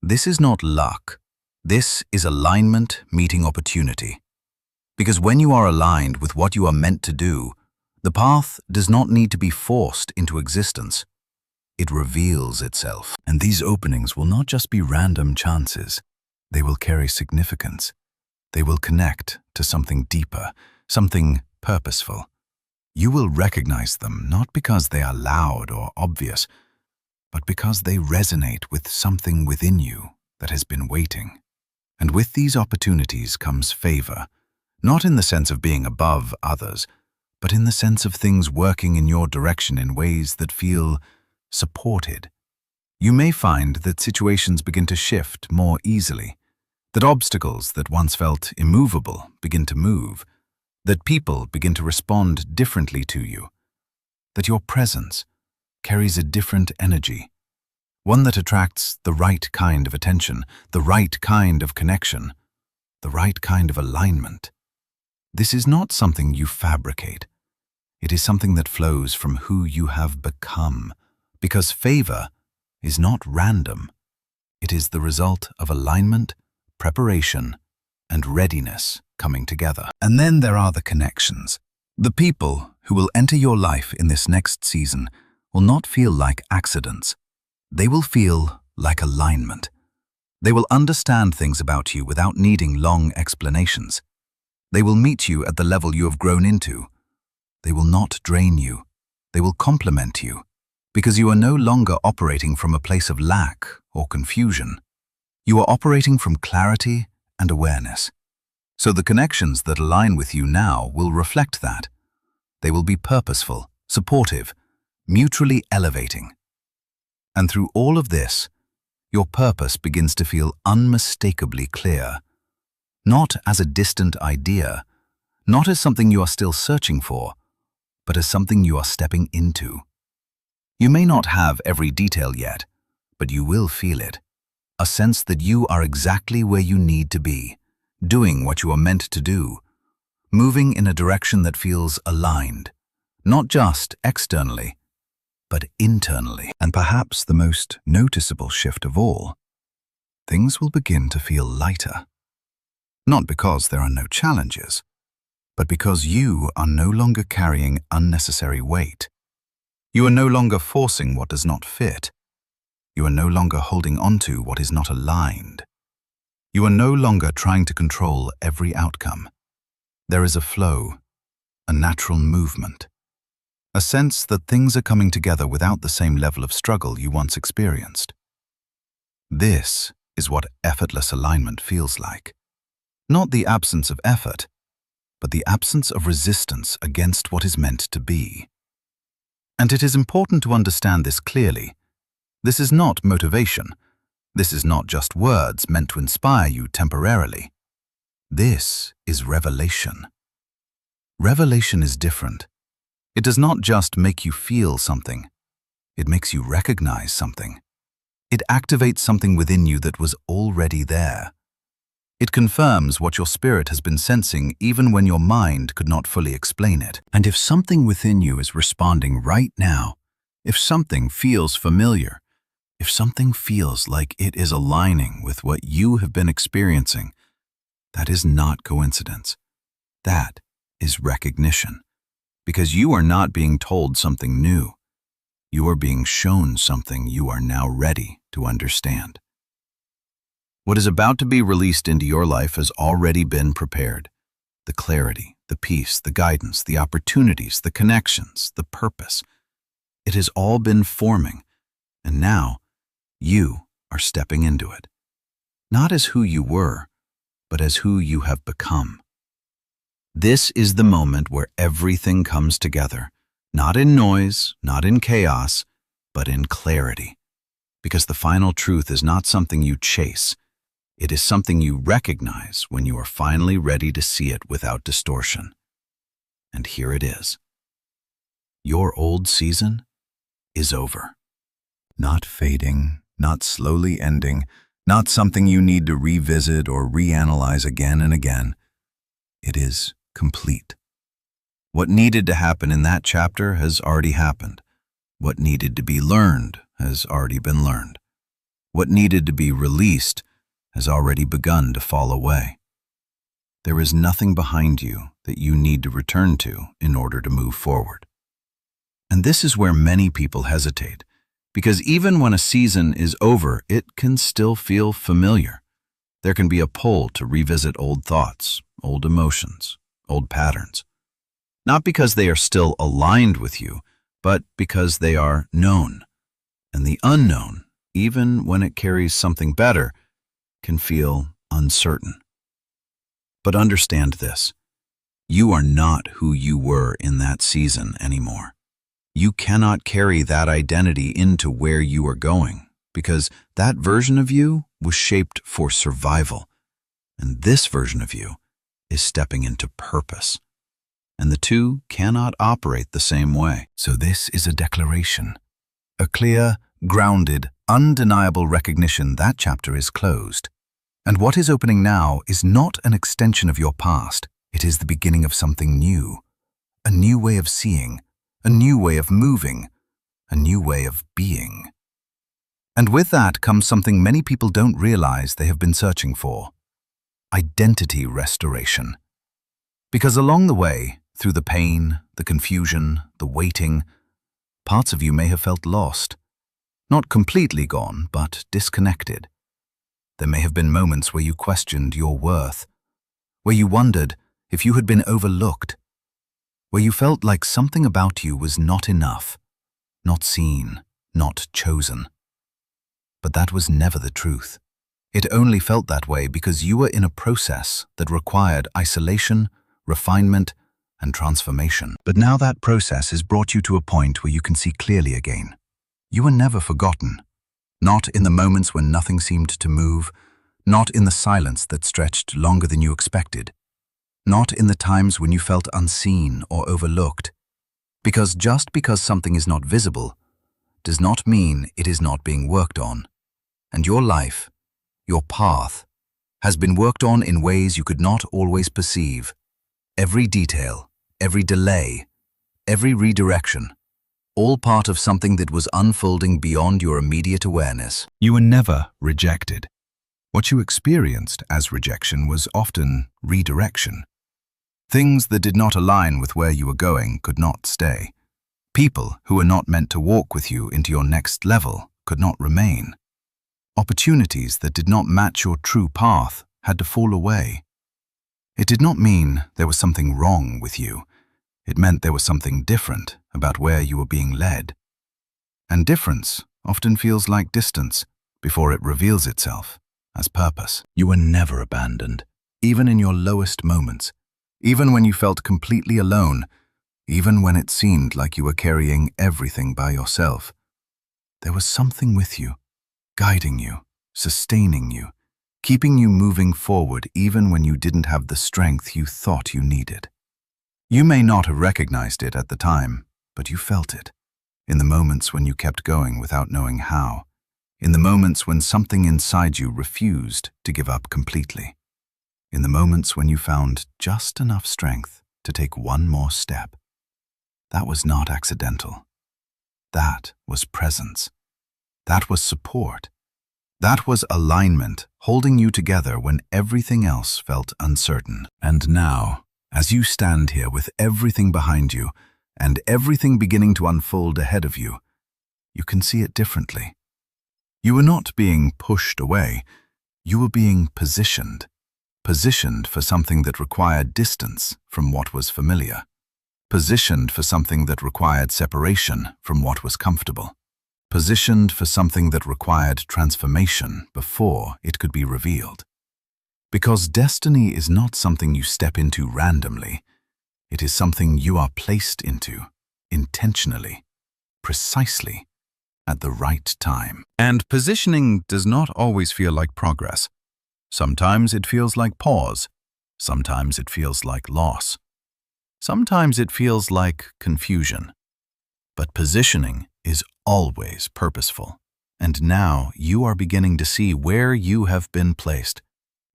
This is not luck. This is alignment meeting opportunity. Because when you are aligned with what you are meant to do, the path does not need to be forced into existence. It reveals itself. And these openings will not just be random chances. They will carry significance. They will connect to something deeper, something purposeful. You will recognize them not because they are loud or obvious, but because they resonate with something within you that has been waiting. And with these opportunities comes favor, not in the sense of being above others, but in the sense of things working in your direction in ways that feel supported. You may find that situations begin to shift more easily, that obstacles that once felt immovable begin to move, that people begin to respond differently to you, that your presence carries a different energy, one that attracts the right kind of attention, the right kind of connection, the right kind of alignment. This is not something you fabricate. It is something that flows from who you have become, because favor is not random. It is the result of alignment, preparation, and readiness coming together. And then there are the connections. The people who will enter your life in this next season will not feel like accidents. They will feel like alignment. They will understand things about you without needing long explanations. They will meet you at the level you have grown into. They will not drain you. They will complement you, because you are no longer operating from a place of lack or confusion. You are operating from clarity and awareness. So the connections that align with you now will reflect that. They will be purposeful, supportive, mutually elevating. And through all of this, your purpose begins to feel unmistakably clear, not as a distant idea, not as something you are still searching for, but as something you are stepping into. You may not have every detail yet, but you will feel it. A sense that you are exactly where you need to be, doing what you are meant to do, moving in a direction that feels aligned, not just externally, but internally. And perhaps the most noticeable shift of all, things will begin to feel lighter. Not because there are no challenges, but because you are no longer carrying unnecessary weight. You are no longer forcing what does not fit. You are no longer holding onto what is not aligned. You are no longer trying to control every outcome. There is a flow, a natural movement, a sense that things are coming together without the same level of struggle you once experienced. This is what effortless alignment feels like. Not the absence of effort, but the absence of resistance against what is meant to be. And it is important to understand this clearly. This is not motivation. This is not just words meant to inspire you temporarily. This is revelation. Revelation is different. It does not just make you feel something. It makes you recognize something. It activates something within you that was already there. It confirms what your spirit has been sensing even when your mind could not fully explain it. And if something within you is responding right now, if something feels familiar, if something feels like it is aligning with what you have been experiencing, that is not coincidence. That is recognition. Because you are not being told something new. You are being shown something you are now ready to understand. What is about to be released into your life has already been prepared. The clarity, the peace, the guidance, the opportunities, the connections, the purpose. It has all been forming, and now you are stepping into it. Not as who you were, but as who you have become. This is the moment where everything comes together, not in noise, not in chaos, but in clarity. Because the final truth is not something you chase. It is something you recognize when you are finally ready to see it without distortion. And here it is. Your old season is over. Not fading, not slowly ending, not something you need to revisit or reanalyze again and again. It is complete. What needed to happen in that chapter has already happened. What needed to be learned has already been learned. What needed to be released has already begun to fall away. There is nothing behind you that you need to return to in order to move forward. And this is where many people hesitate, because even when a season is over, it can still feel familiar. There can be a pull to revisit old thoughts, old emotions, old patterns. Not because they are still aligned with you, but because they are known. And the unknown, even when it carries something better, can feel uncertain. But understand this. You are not who you were in that season anymore. You cannot carry that identity into where you are going, because that version of you was shaped for survival. And this version of you is stepping into purpose. And the two cannot operate the same way. So this is a declaration. A clear, grounded, undeniable recognition that chapter is closed. And what is opening now is not an extension of your past. It is the beginning of something new. A new way of seeing, a new way of moving, a new way of being. And with that comes something many people don't realize they have been searching for. Identity restoration. Because along the way, through the pain, the confusion, the waiting, parts of you may have felt lost. Not completely gone, but disconnected. There may have been moments where you questioned your worth, where you wondered if you had been overlooked, where you felt like something about you was not enough, not seen, not chosen. But that was never the truth. It only felt that way because you were in a process that required isolation, refinement, and transformation. But now that process has brought you to a point where you can see clearly again. You were never forgotten. Not in the moments when nothing seemed to move, not in the silence that stretched longer than you expected. not in the times when you felt unseen or overlooked. Because just because something is not visible does not mean it is not being worked on. And your life, your path, has been worked on in ways you could not always perceive. Every detail, every delay, every redirection, all part of something that was unfolding beyond your immediate awareness. You were never rejected. What you experienced as rejection was often redirection. Things that did not align with where you were going could not stay. People who were not meant to walk with you into your next level could not remain. Opportunities that did not match your true path had to fall away. It did not mean there was something wrong with you. It meant there was something different about where you were being led. And difference often feels like distance before it reveals itself as purpose. You were never abandoned, even in your lowest moments, even when you felt completely alone, even when it seemed like you were carrying everything by yourself. There was something with you, guiding you, sustaining you, keeping you moving forward even when you didn't have the strength you thought you needed. You may not have recognized it at the time, but you felt it, in the moments when you kept going without knowing how, in the moments when something inside you refused to give up completely, in the moments when you found just enough strength to take one more step. That was not accidental. That was presence. That was support. That was alignment, holding you together when everything else felt uncertain. And now, as you stand here with everything behind you and everything beginning to unfold ahead of you, you can see it differently. You were not being pushed away. You were being positioned for something that required distance from what was familiar, positioned for something that required separation from what was comfortable, positioned for something that required transformation before it could be revealed. Because destiny is not something you step into randomly. It is something you are placed into, intentionally, precisely, at the right time. And positioning does not always feel like progress. Sometimes it feels like pause. Sometimes it feels like loss. Sometimes it feels like confusion. But positioning is always purposeful. And now you are beginning to see where you have been placed.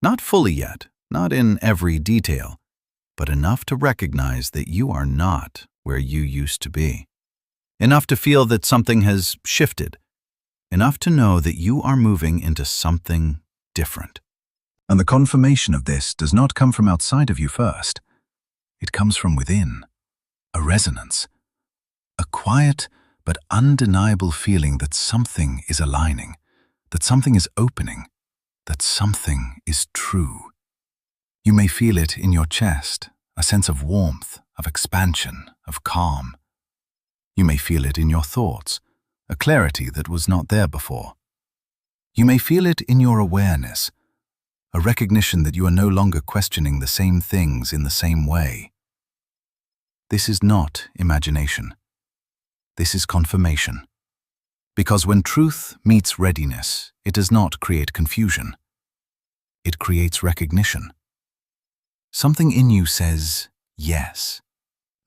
Not fully yet, not in every detail, but enough to recognize that you are not where you used to be. Enough to feel that something has shifted. Enough to know that you are moving into something different. And the confirmation of this does not come from outside of you first. It comes from within. A resonance. A quiet but undeniable feeling that something is aligning, that something is opening, that something is true. You may feel it in your chest, a sense of warmth, of expansion, of calm. You may feel it in your thoughts, a clarity that was not there before. You may feel it in your awareness, a recognition that you are no longer questioning the same things in the same way. This is not imagination. This is confirmation. Because when truth meets readiness, it does not create confusion. It creates recognition. Something in you says yes.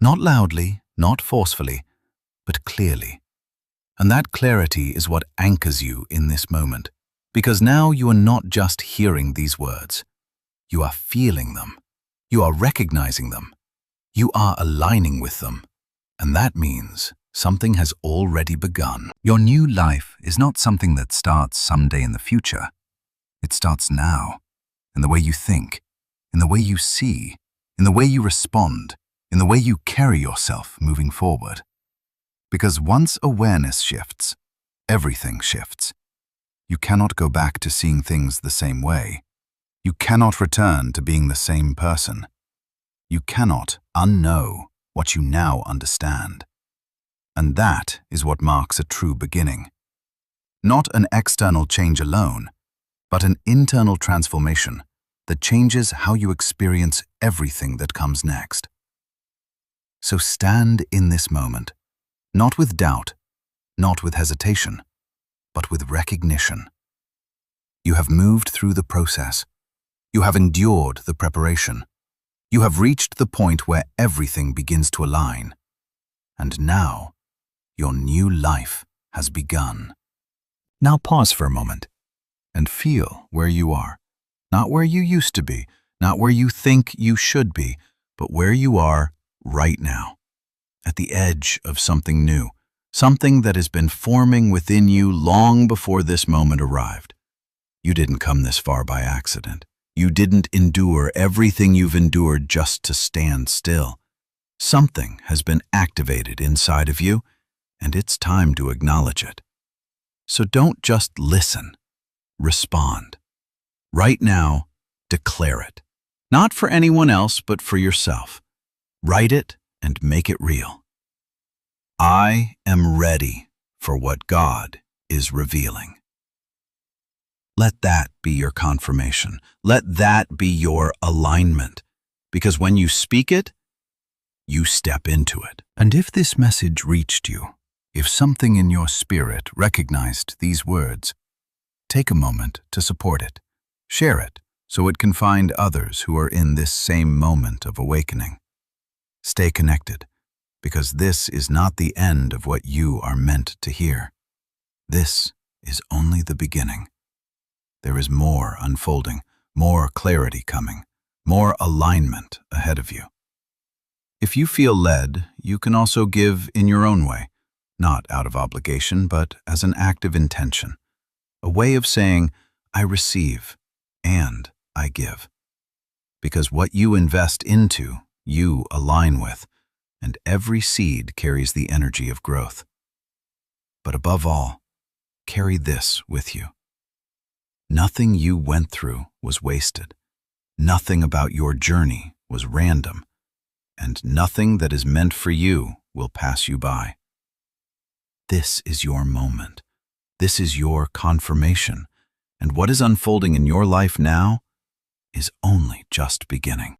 Not loudly, not forcefully, but clearly. And that clarity is what anchors you in this moment. Because now you are not just hearing these words. You are feeling them. You are recognizing them. You are aligning with them. And that means something has already begun. Your new life is not something that starts someday in the future. It starts now, in the way you think, in the way you see, in the way you respond, in the way you carry yourself moving forward. Because once awareness shifts, everything shifts. You cannot go back to seeing things the same way. You cannot return to being the same person. You cannot unknow what you now understand. And that is what marks a true beginning. Not an external change alone, but an internal transformation that changes how you experience everything that comes next. So stand in this moment, not with doubt, not with hesitation, but with recognition. You have moved through the process. You have endured the preparation. You have reached the point where everything begins to align. And now, your new life has begun. Now pause for a moment and feel where you are. Not where you used to be, not where you think you should be, but where you are right now. At the edge of something new, something that has been forming within you long before this moment arrived. You didn't come this far by accident. You didn't endure everything you've endured just to stand still. Something has been activated inside of you, and it's time to acknowledge it. So don't just listen, respond. Right now, declare it. Not for anyone else, but for yourself. Write it and make it real. I am ready for what God is revealing. Let that be your confirmation. Let that be your alignment. Because when you speak it, you step into it. And if this message reached you, if something in your spirit recognized these words, take a moment to support it. Share it so it can find others who are in this same moment of awakening. Stay connected, because this is not the end of what you are meant to hear. This is only the beginning. There is more unfolding, more clarity coming, more alignment ahead of you. If you feel led, you can also give in your own way, not out of obligation, but as an act of intention, a way of saying, I receive and I give. Because what you invest into, you align with, and every seed carries the energy of growth. But above all, carry this with you. Nothing you went through was wasted. Nothing about your journey was random. And nothing that is meant for you will pass you by. This is your moment. This is your confirmation. And what is unfolding in your life now is only just beginning.